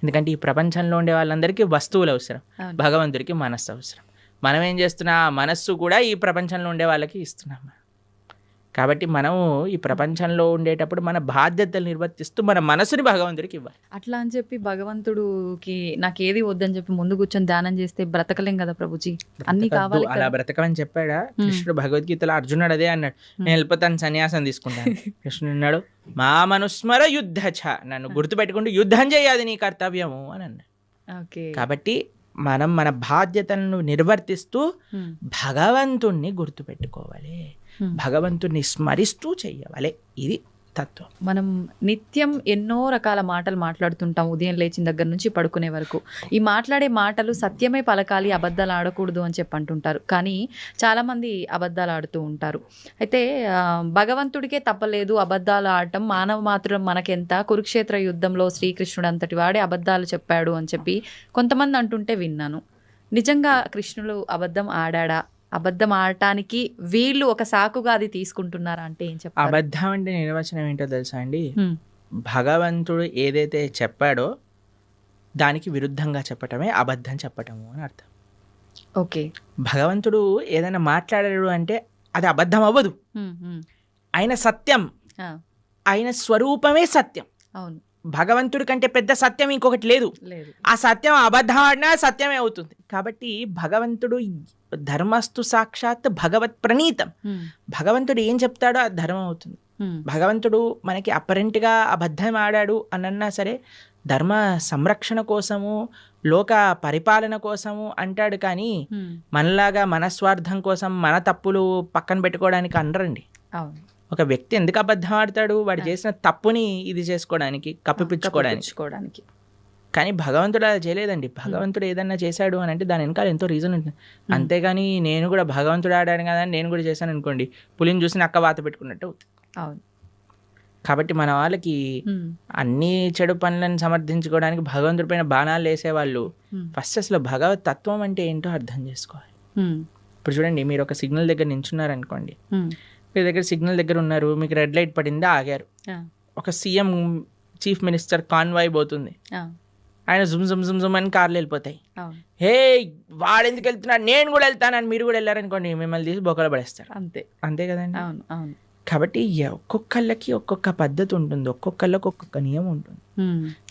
ఎందుకంటే ఈ ప్రపంచంలో ఉండే వాళ్ళందరికీ వస్తువులు అవసరం, భగవంతుడికి మనస్సు అవసరం. మనం ఏం చేస్తున్నా, మనస్సు కూడా ఈ ప్రపంచంలో ఉండే వాళ్ళకి ఇస్తున్నాం. కాబట్టి మనము ఈ ప్రపంచంలో ఉండేటప్పుడు మన బాధ్యతలు నిర్వర్తిస్తూ మన మనసుని భగవంతుడికి ఇవ్వాలి. అట్లా అని చెప్పి భగవంతుడికి నాకు ఏది వద్దని చెప్పి ముందు కూర్చొని ధ్యానం చేస్తే బ్రతకలేం కదా ప్రభుజీ, అన్ని కావాలి. అలా బ్రతకమని చెప్పాడా కృష్ణుడు? భగవద్గీతలో అర్జునుడు అదే అన్నాడు, నేను వెళ్ళిపోతాను, సన్యాసం తీసుకుంటాను. కృష్ణుడు అన్నాడు, మా మనుస్మర యుద్ధ, నన్ను గుర్తుపెట్టుకుంటూ యుద్ధం చేయాలి నీ కర్తవ్యము అని అన్నాడు. కాబట్టి మనం మన బాధ్యతలను నిర్వర్తిస్తూ భగవంతుణ్ణి గుర్తుపెట్టుకోవాలి, భగవంతుణ్ణి స్మరిస్తూ చెయ్యాలి. ఇది తత్వం. మనం నిత్యం ఎన్నో రకాల మాటలు మాట్లాడుతుంటాం, ఉదయం లేచిన దగ్గర నుంచి పడుకునే వరకు. ఈ మాట్లాడే మాటలు సత్యమే పలకాలి, అబద్ధాలు ఆడకూడదు అని చెప్పి అంటుంటారు. కానీ చాలామంది అబద్ధాలు ఆడుతూ ఉంటారు. అయితే భగవంతుడికే తప్పలేదు అబద్ధాలు ఆడటం, మానవ మాత్రం మనకెంత, కురుక్షేత్ర యుద్ధంలో శ్రీకృష్ణుడు అంతటి వాడే అబద్ధాలు చెప్పాడు అని చెప్పి కొంతమంది అంటుంటే విన్నాను. నిజంగా కృష్ణుడు అబద్ధం ఆడాడా? అబద్ధం ఆడటానికి వీళ్ళు ఒక సాకుగా అది తీసుకుంటున్నారా అంటే ఏం చెప్తారు? అబద్ధం అంటే నిర్వచనం ఏంటో తెలుసా అండి? భగవంతుడు ఏదైతే చెప్పాడో దానికి విరుద్ధంగా చెప్పటమే అబద్ధం చెప్పటము అని అర్థం. ఓకే. భగవంతుడు ఏదైనా మాట్లాడాడు అంటే అది అబద్ధం అవ్వదు. ఆయన సత్యం, ఆయన స్వరూపమే సత్యం. అవును. భగవంతుడి కంటే పెద్ద సత్యం ఇంకొకటి లేదు. ఆ సత్యం అబద్ధం ఆడినా సత్యమే అవుతుంది. కాబట్టి భగవంతుడు ధర్మస్తు సాక్షాత్ భగవత్ ప్రణీతం. భగవంతుడు ఏం చెప్తాడో అది ధర్మం అవుతుంది. భగవంతుడు మనకి అపరెంట్గా అబద్ధం ఆడాడు అనన్నా సరే ధర్మ సంరక్షణ కోసము, లోక పరిపాలన కోసము అంటాడు. కానీ మనలాగా మన స్వార్థం కోసం మన తప్పులు పక్కన పెట్టుకోవడానికి అనరండి. ఒక వ్యక్తి ఎందుకు అబద్ధం ఆడతాడు? వాడు చేసిన తప్పుని ఇది చేసుకోవడానికి, కప్పిపుచ్చుకోవడానికి. కానీ భగవంతుడు అలా చేయలేదండి. భగవంతుడు ఏదన్నా చేశాడు అని అంటే దాని వెనకాల ఎంతో రీజన్ ఉంటుంది. అంతేగాని నేను కూడా భగవంతుడు ఆడాను కదా అని నేను కూడా చేశాను అనుకోండి, పులిని చూసి నక్క వాత పెట్టుకున్నట్టు అవుతుంది. అవును. కాబట్టి మన వాళ్ళకి అన్ని చెడు పనులను సమర్థించుకోవడానికి భగవంతుడి పైన బాణాలు వేసేవాళ్ళు ఫస్ట్ అసలు భగవత్ తత్వం అంటే ఏంటో అర్థం చేసుకోవాలి. ఇప్పుడు చూడండి, మీరు ఒక సిగ్నల్ దగ్గర నించున్నారు అనుకోండి, మీ దగ్గర సిగ్నల్ దగ్గర ఉన్నారు, మీకు రెడ్ లైట్ పడింది, ఆగారు. ఒక సీఎం చీఫ్ మినిస్టర్ కాన్వాయ్ పోతుంది, ఆయన జుమ్ జుమ్ జుమ్ జుమ్ అని కార్లు వెళ్ళిపోతాయి. హే వాడు ఎందుకు వెళ్తున్నాడు, నేను కూడా వెళ్తానని మీరు కూడా వెళ్ళారనుకోండి, మిమ్మల్ని తీసి బొక్కలు పడేస్తారు. అంతే కదండి. కాబట్టి ఒక్కొక్కళ్ళకి ఒక్కొక్క పద్ధతి ఉంటుంది, ఒక్కొక్కళ్ళకి ఒక్కొక్క నియమం ఉంటుంది.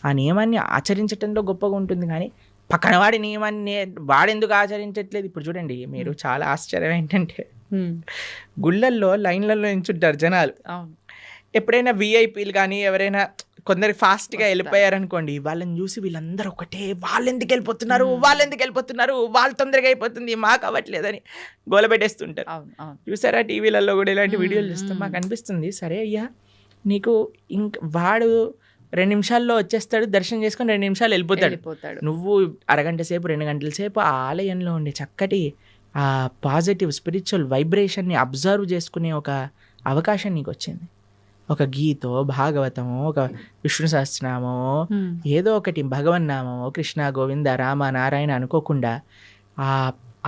ఆ నియమాన్ని ఆచరించడంలో గొప్పగా ఉంటుంది. కానీ పక్కన వాడి నియమాన్ని వాడెందుకు ఆచరించట్లేదు? ఇప్పుడు చూడండి, మీరు చాలా ఆశ్చర్యం ఏంటంటే గుళ్ళల్లో లైన్లలో నించుంటారు జనాలు. ఎప్పుడైనా విఐపీలు కానీ ఎవరైనా కొందరు ఫాస్ట్గా వెళ్ళిపోయారనుకోండి, వాళ్ళని చూసి వీళ్ళందరూ ఒకటే, వాళ్ళు ఎందుకు వెళ్ళిపోతున్నారు, వాళ్ళు తొందరగా అయిపోతుంది, మాకు అవ్వట్లేదని గోలబెట్టేస్తుంటారు. చూసారా టీవీలలో కూడా ఇలాంటి వీడియోలు చూస్తాం. మాకు అనిపిస్తుంది, సరే అయ్యా నీకు వాడు 2 నిమిషాల్లో వచ్చేస్తాడు, దర్శనం చేసుకొని 2 నిమిషాలు వెళ్ళిపోతాడు. నువ్వు అరగంట సేపు 2 గంటల సేపు ఆ ఆలయంలో ఉండి చక్కటి ఆ పాజిటివ్ స్పిరిచువల్ వైబ్రేషన్ని అబ్జర్వ్ చేసుకునే ఒక అవకాశం నీకు వచ్చింది. ఒక గీతో, భాగవతమో, ఒక విష్ణు సహస్రనామమో, ఏదో ఒకటి భగవన్నామమో, కృష్ణ గోవింద రామ నారాయణ అనుకోకుండా ఆ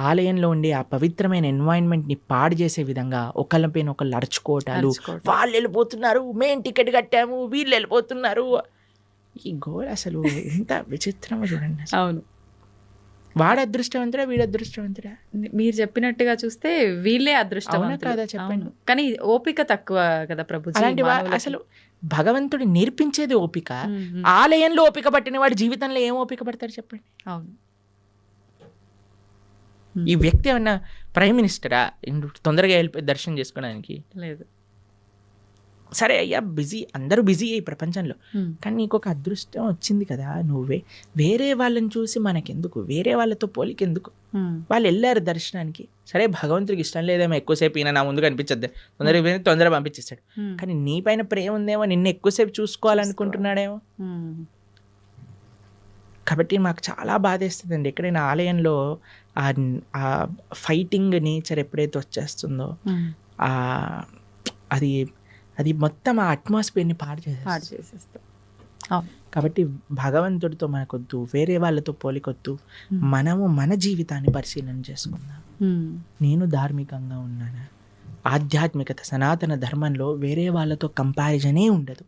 ఆలయంలో ఉండి ఆ పవిత్రమైన ఎన్వైరన్మెంట్ని పాడు చేసే విధంగా ఒకళ్ళపైన ఒకళ్ళు అరుచుకోవటాలు, వాళ్ళు వెళ్ళిపోతున్నారు, మేం టికెట్ కట్టాము, వీళ్ళు వెళ్ళిపోతున్నారు. ఈ గోల్ అసలు ఎంత విచిత్రమో చూడండి. అవును. వాడు అదృష్టవంతుడా, వీడు అదృష్టవంతుడా? మీరు చెప్పినట్టుగా చూస్తే వీళ్ళే అదృష్టవంతులు కదా, చెప్పండి. కానీ ఓపిక తక్కువ కదా ప్రభు. అలాంటి అసలు భగవంతుడు నేర్పించేది ఓపిక. ఆలయంలో ఓపిక పట్టిన వాడి జీవితంలో ఏం ఓపిక పడతారు చెప్పండి. అవును. ఈ వ్యక్తి ఏమన్నా ప్రైమ్ మినిస్టరా తొందరగా వెళ్ళిపోయి దర్శనం చేసుకోవడానికి? లేదు. సరే అయ్యా, బిజీ, అందరూ బిజీ అయ్యి ప్రపంచంలో, కానీ నీకు ఒక అదృష్టం వచ్చింది కదా, నువ్వే వేరే వాళ్ళని చూసి మనకెందుకు, వేరే వాళ్ళతో పోలికెందుకు? వాళ్ళు వెళ్ళారు దర్శనానికి, సరే భగవంతుడికి ఇష్టం లేదేమో ఎక్కువసేపు ఈయన నా ముందు కనిపించద్దు, తొందరగా పంపించేస్తాడు. కానీ నీ పైన ప్రేమ ఉందేమో, నిన్ను ఎక్కువసేపు చూసుకోవాలనుకుంటున్నాడేమో. కాబట్టి మాకు చాలా బాధేస్తుంది అండి ఎక్కడైనా ఆలయంలో ఆ ఫైటింగ్ నేచర్ ఎప్పుడైతే వచ్చేస్తుందో అది మొత్తం ఆ అట్మాస్ఫియర్ని పాడు చేసేస్తాం. కాబట్టి భగవంతుడితో మనకొద్దు, వేరే వాళ్ళతో పోలికొద్దు. మనము మన జీవితాన్ని పరిశీలన చేసుకుందాం. నేను ధార్మికంగా ఉన్నానా? ఆధ్యాత్మికత సనాతన ధర్మంలో వేరే వాళ్ళతో కంపారిజనే ఉండదు.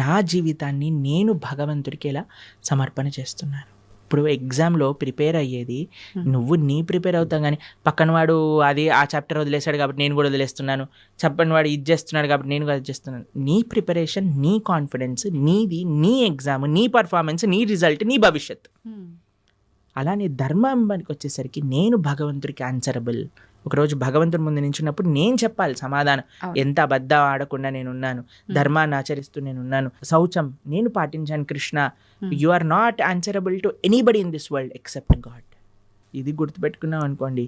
నా జీవితాన్ని నేను భగవంతుడికి ఎలా సమర్పణ చేస్తున్నాను. ఇప్పుడు ఎగ్జామ్లో ప్రిపేర్ అయ్యేది నువ్వు ప్రిపేర్ అవుతావు, కానీ పక్కన వాడు అది ఆ చాప్టర్ వదిలేశాడు కాబట్టి నేను కూడా వదిలేస్తున్నాను, చెప్పని వాడు ఇది చేస్తున్నాడు కాబట్టి నేను కూడా చేస్తున్నాను. నీ ప్రిపరేషన్, నీ కాన్ఫిడెన్స్ నీది, నీ ఎగ్జామ్, నీ పర్ఫార్మెన్స్, నీ రిజల్ట్, నీ భవిష్యత్తు. అలానే ధర్మానికి వచ్చేసరికి నేను భగవంతుడికి ఆన్సరబుల్. ఒకరోజు భగవంతుడి ముందు నించున్నప్పుడు నేను చెప్పాలి సమాధానం. ఎంత అబద్ధం ఆడకుండా నేనున్నాను, ధర్మాన్ని ఆచరిస్తూ నేనున్నాను, శౌచం నేను పాటించాను. Krishna, you are not answerable to anybody in this world except God. ఇది గుర్తుపెట్టుకున్నాం అనుకోండి,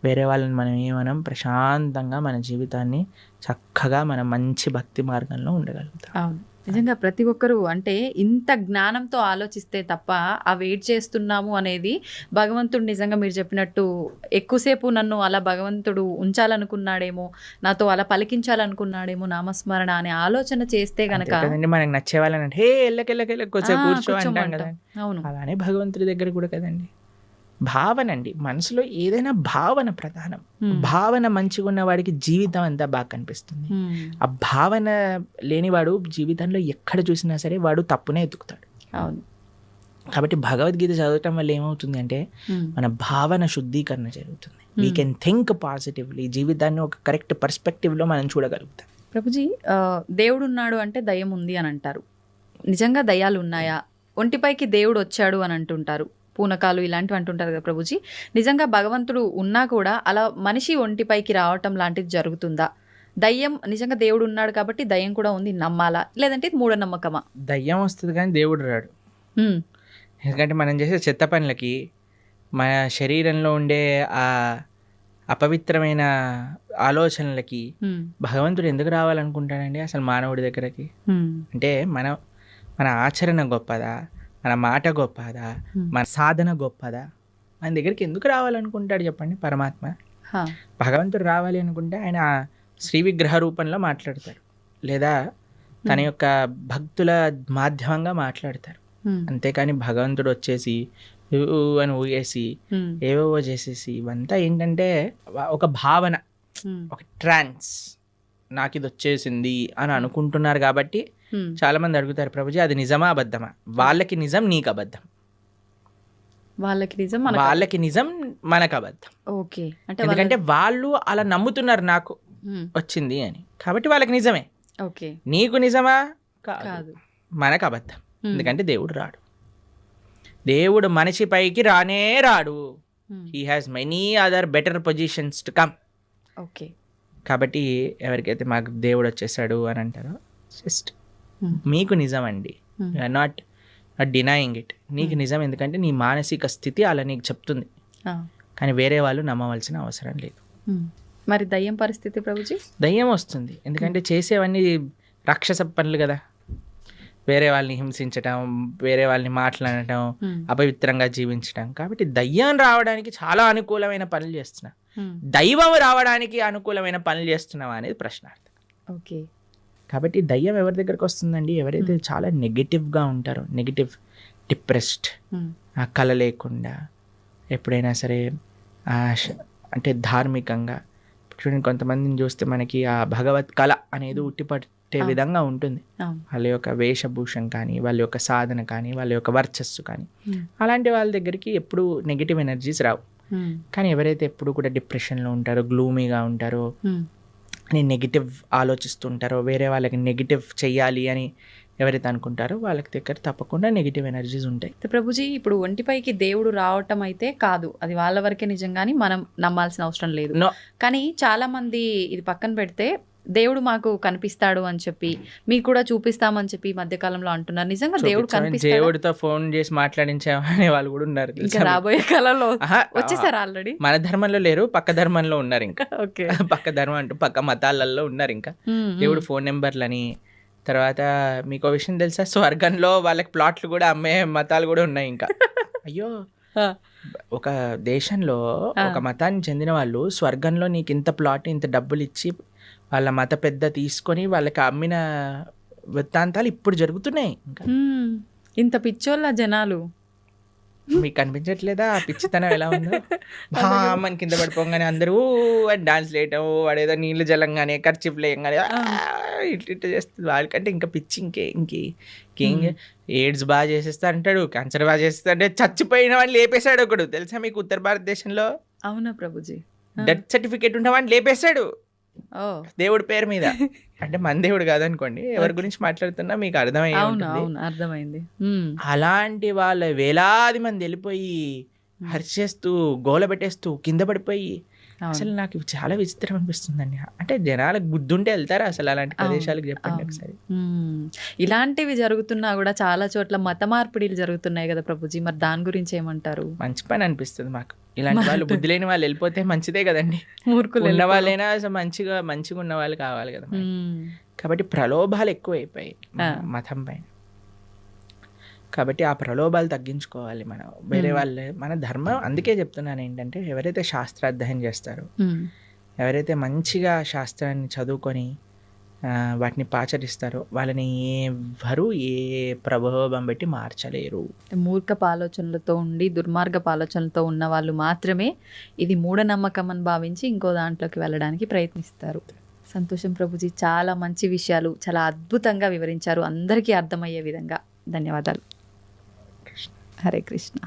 వేరే వాళ్ళని మనం ఏమనం, ప్రశాంతంగా మన జీవితాన్ని చక్కగా మనం మంచి భక్తి మార్గంలో ఉండగలుగుతాం. అవును, నిజంగా ప్రతి ఒక్కరూ అంటే ఇంత జ్ఞానంతో ఆలోచిస్తే తప్ప ఆ వెయిట్ చేస్తున్నాము అనేది భగవంతుడు నిజంగా మీరు చెప్పినట్టు ఎక్కువసేపు నన్ను అలా భగవంతుడు ఉంచాలనుకున్నాడేమో, నాతో అలా పలికించాలనుకున్నాడేమో నామస్మరణ అనే ఆలోచన చేస్తే గనక కదండి మనకి నచ్చే వాళ్ళని అంటే హే ఎల్లకెళ్ళకెళ్ళ కొంచెం కూర్చో అంటాం కూర్చోమంటాం. కదా. అవును. అలానే భగవంతుడి దగ్గర కూడా కదండి, భావన అండి. మనసులో ఏదైనా భావన ప్రధానం. భావన మంచిగా ఉన్న వాడికి జీవితం అంతా బాగా కనిపిస్తుంది. ఆ భావన లేనివాడు జీవితంలో ఎక్కడ చూసినా సరే వాడు తప్పునే ఎత్తుకుతాడు. అవును. కాబట్టి భగవద్గీత చదవటం వల్ల ఏమవుతుంది అంటే మన భావన శుద్ధీకరణ జరుగుతుంది. వీ కెన్ థింక్ పాజిటివ్లీ, జీవితాన్ని ఒక కరెక్ట్ పర్స్పెక్టివ్లో మనం చూడగలుగుతాం. ప్రభుజీ, దేవుడు ఉన్నాడు అంటే దయ్యం ఉంది అని అంటారు. నిజంగా దయ్యాలు ఉన్నాయా? ఒంటిపైకి దేవుడు వచ్చాడు అని అంటుంటారు, పూనకాలు ఇలాంటివి అంటుంటారు కదా ప్రభుజీ. నిజంగా భగవంతుడు ఉన్నా కూడా అలా మనిషి ఒంటిపైకి రావటం లాంటిది జరుగుతుందా? దయ్యం నిజంగా దేవుడు ఉన్నాడు కాబట్టి దయ్యం కూడా ఉంది నమ్మాలా, లేదంటే ఇది మూఢనమ్మకమా? దయ్యం వస్తుంది కానీ దేవుడు రాడు. ఎందుకంటే మనం చేసే చెత్త పనులకి, మన శరీరంలో ఉండే ఆ అపవిత్రమైన ఆలోచనలకి భగవంతుడు ఎందుకు రావాలనుకుంటాడండి అసలు మానవుడి దగ్గరకి? అంటే మన ఆచరణ గొప్పదా, మన మాట గొప్పదా, మన సాధన గొప్పదా? మన దగ్గరికి ఎందుకు రావాలనుకుంటాడు చెప్పండి పరమాత్మ? భగవంతుడు రావాలి అనుకుంటే ఆయన శ్రీ విగ్రహ రూపంలో మాట్లాడతారు, లేదా తన యొక్క భక్తుల మాధ్యమంగా మాట్లాడతారు. అంతేకాని భగవంతుడు వచ్చేసి అని ఊగేసి ఏవేవో చేసేసి ఇవంతా ఏంటంటే ఒక భావన, ఒక ట్రాన్స్, నాకు ఇది వచ్చేసింది అని అనుకుంటున్నారు. కాబట్టి చాలా మంది అడుగుతారు, ప్రభుజీ అది నిజమా అబద్ధమా? వాళ్ళకి నిజం, నీకు అబద్ధం. వాళ్ళకి నిజం, మనకు అబద్ధం. ఓకే. ఎందుకంటే వాళ్ళు అలా నమ్ముతున్నారు నాకు వచ్చింది అని, కాబట్టి వాళ్ళకి నిజమే. ఓకే. నీకు నిజమా? కాదు, మనకు అబద్ధం. ఎందుకంటే దేవుడు రాడు, దేవుడు మనిషి పైకి రానే రాడు. He has many other better positions to come. Okay. కాబట్టి ఎవరికైతే మాకు దేవుడు వచ్చేసాడు అని అంటారో, జస్ట్ మీకు నిజం అండి, నాట్ డినయింగ్ ఇట్. నీకు నిజం, ఎందుకంటే నీ మానసిక స్థితి అలా నీకు చెప్తుంది. కానీ వేరే వాళ్ళు నమ్మవలసిన అవసరం లేదు. మరి దయ్యం పరిస్థితి ప్రభుజీ? దయ్యం వస్తుంది ఎందుకంటే చేసేవన్నీ రాక్షస పనులు కదా. వేరే వాళ్ళని హింసించటం, వేరే వాళ్ళని మాట్లాడటం, అపవిత్రంగా జీవించటం. కాబట్టి దయ్యం రావడానికి చాలా అనుకూలమైన పనులు చేస్తున్నా, దైవం రావడానికి అనుకూలమైన పనులు చేస్తున్నావా అనేది ప్రశ్నార్థం. ఓకే. కాబట్టి దయ్యం ఎవరి దగ్గరకు వస్తుందండి? ఎవరైతే చాలా నెగిటివ్గా ఉంటారో, నెగిటివ్, డిప్రెస్డ్, ఆ కళ లేకుండా, ఎప్పుడైనా సరే అంటే ధార్మికంగా చూడండి, కొంతమందిని చూస్తే మనకి ఆ భగవత్ కళ అనేది ఉట్టిపట్టే విధంగా ఉంటుంది. వాళ్ళ యొక్క వేషభూషం కానీ, వాళ్ళ యొక్క సాధన కానీ, వాళ్ళ యొక్క వర్చస్సు కానీ, అలాంటి వాళ్ళ దగ్గరికి ఎప్పుడు నెగిటివ్ ఎనర్జీస్ రావు. కానీ ఎవరైతే ఎప్పుడు కూడా డిప్రెషన్లో ఉంటారో, గ్లూమీగా ఉంటారో, అని నెగిటివ్ ఆలోచిస్తుంటారో, వేరే వాళ్ళకి నెగిటివ్ చెయ్యాలి అని ఎవరైతే అనుకుంటారో వాళ్ళకి దగ్గర తప్పకుండా నెగిటివ్ ఎనర్జీస్ ఉంటాయి. ప్రభుజీ, ఇప్పుడు ఒంటిపైకి దేవుడు రావటం అయితే కాదు, అది వాళ్ళ వరకే నిజంగాని మనం నమ్మాల్సిన అవసరం లేదు. కానీ చాలా మంది ఇది పక్కన పెడితే దేవుడు మాకు కనిపిస్తాడు అని చెప్పి, మీకు కూడా చూపిస్తామని చెప్పి ఈ మధ్యకాలంలో అంటున్నారు. నిజంగా దేవుడు కనిపిస్తాడు? దేవుడితో ఫోన్ చేసి మాట్లాడించే వాళ్ళు కూడా ఉన్నారు. ఇంకా రాబోయే కాలంలో వచ్చేసారు ఆల్రెడీ. మన ధర్మంలో లేరు, పక్క ధర్మంలో ఉన్నారు. ఇంకా ఓకే, పక్క ధర్మం అంటూ పక్క మతాలలో ఉన్నారు. ఇంకా దేవుడు ఫోన్ నెంబర్లని. తర్వాత మీకు విషయం తెలుసా, స్వర్గంలో వాళ్ళకి ప్లాట్లు కూడా అమ్మే మతాలు కూడా ఉన్నాయి. ఇంకా అయ్యో, ఒక దేశంలో ఒక మతానికి చెందిన వాళ్ళు స్వర్గంలో నీకు ఇంత ప్లాట్, ఇంత డబ్బులు ఇచ్చి వాళ్ళ మత పెద్ద తీసుకొని వాళ్ళకి అమ్మిన వృత్తాంతాలు ఇప్పుడు జరుగుతున్నాయి. ఇంకా ఇంత పిచ్చోళ్ళ జనాలు. మీకు కనిపించట్లేదా ఆ పిచ్చితనం ఎలా ఉందో? మన కింద పడిపోగానే అందరూ డాన్స్ వేయటం, వాడేదో నీళ్ళు జలంగానే ఖర్చు లేయంగానే ఇట్లా చేస్తుంది. వాళ్ళకంటే ఇంకా పిచ్చి ఇంకేం ఎయిడ్స్ బాగా చేసేస్తా అంటాడు, క్యాన్సర్ బాగా చేస్తా అంటే చచ్చిపోయిన వాడిని లేపేశాడు ఒకడు. తెలుసా మీకు ఉత్తర భారతదేశంలో? అవునా ప్రభుజీ? డెత్ సర్టిఫికేట్ ఉన్న వాడిని లేపేశాడు దేవుడి పేరు మీద. అంటే మన దేవుడు కాదనుకోండి, ఎవరి గురించి మాట్లాడుతున్నా మీకు అర్థమైంది. అలాంటి వాళ్ళ వేలాది మంది వెళ్ళిపోయి హర్షేస్తూ, గోల పెట్టేస్తూ, కింద పడిపోయి అసలు నాకు ఇవి చాలా విచిత్రం అనిపిస్తుందండి. అంటే జనాలకు బుద్ధి ఉంటే వెళ్తారా అసలు అలాంటి ప్రదేశాలకు? చెప్పండి ఒకసారి. ఇలాంటివి జరుగుతున్నా కూడా చాలా చోట్ల మత మార్పిడిలు జరుగుతున్నాయి కదా ప్రభుజీ, మరి దాని గురించి ఏమంటారు? మంచి పని అనిపిస్తుంది మాకు. ఇలాంటి వాళ్ళు బుద్ధి లేని వాళ్ళు వెళ్ళిపోతే మంచిదే కదండి. మూర్ఖులు ఉన్న వాళ్ళైనా అసలు మంచిగా ఉన్న వాళ్ళు కావాలి కదా మనకి. కాబట్టి ప్రలోభాలు ఎక్కువైపోయాయి మతం పైన. కాబట్టి ఆ ప్రలోభాలు తగ్గించుకోవాలి మనం. వేరే వాళ్ళు మన ధర్మం, అందుకే చెప్తున్నాను ఏంటంటే, ఎవరైతే శాస్త్రాధ్యయనం చేస్తారో, ఎవరైతే మంచిగా శాస్త్రాన్ని చదువుకొని వాటిని పాచరిస్తారో, వాళ్ళని ఎవరు ఏ ప్రలోభం పెట్టి మార్చలేరు. మూర్ఖపు ఆలోచనలతో ఉండి దుర్మార్గపు ఆలోచనలతో ఉన్న వాళ్ళు మాత్రమే ఇది మూఢనమ్మకం అని భావించి ఇంకో దాంట్లోకి వెళ్ళడానికి ప్రయత్నిస్తారు. సంతోషం ప్రభుజీ, చాలా మంచి విషయాలు చాలా అద్భుతంగా వివరించారు, అందరికీ అర్థమయ్యే విధంగా. ధన్యవాదాలు. హరే కృష్ణ.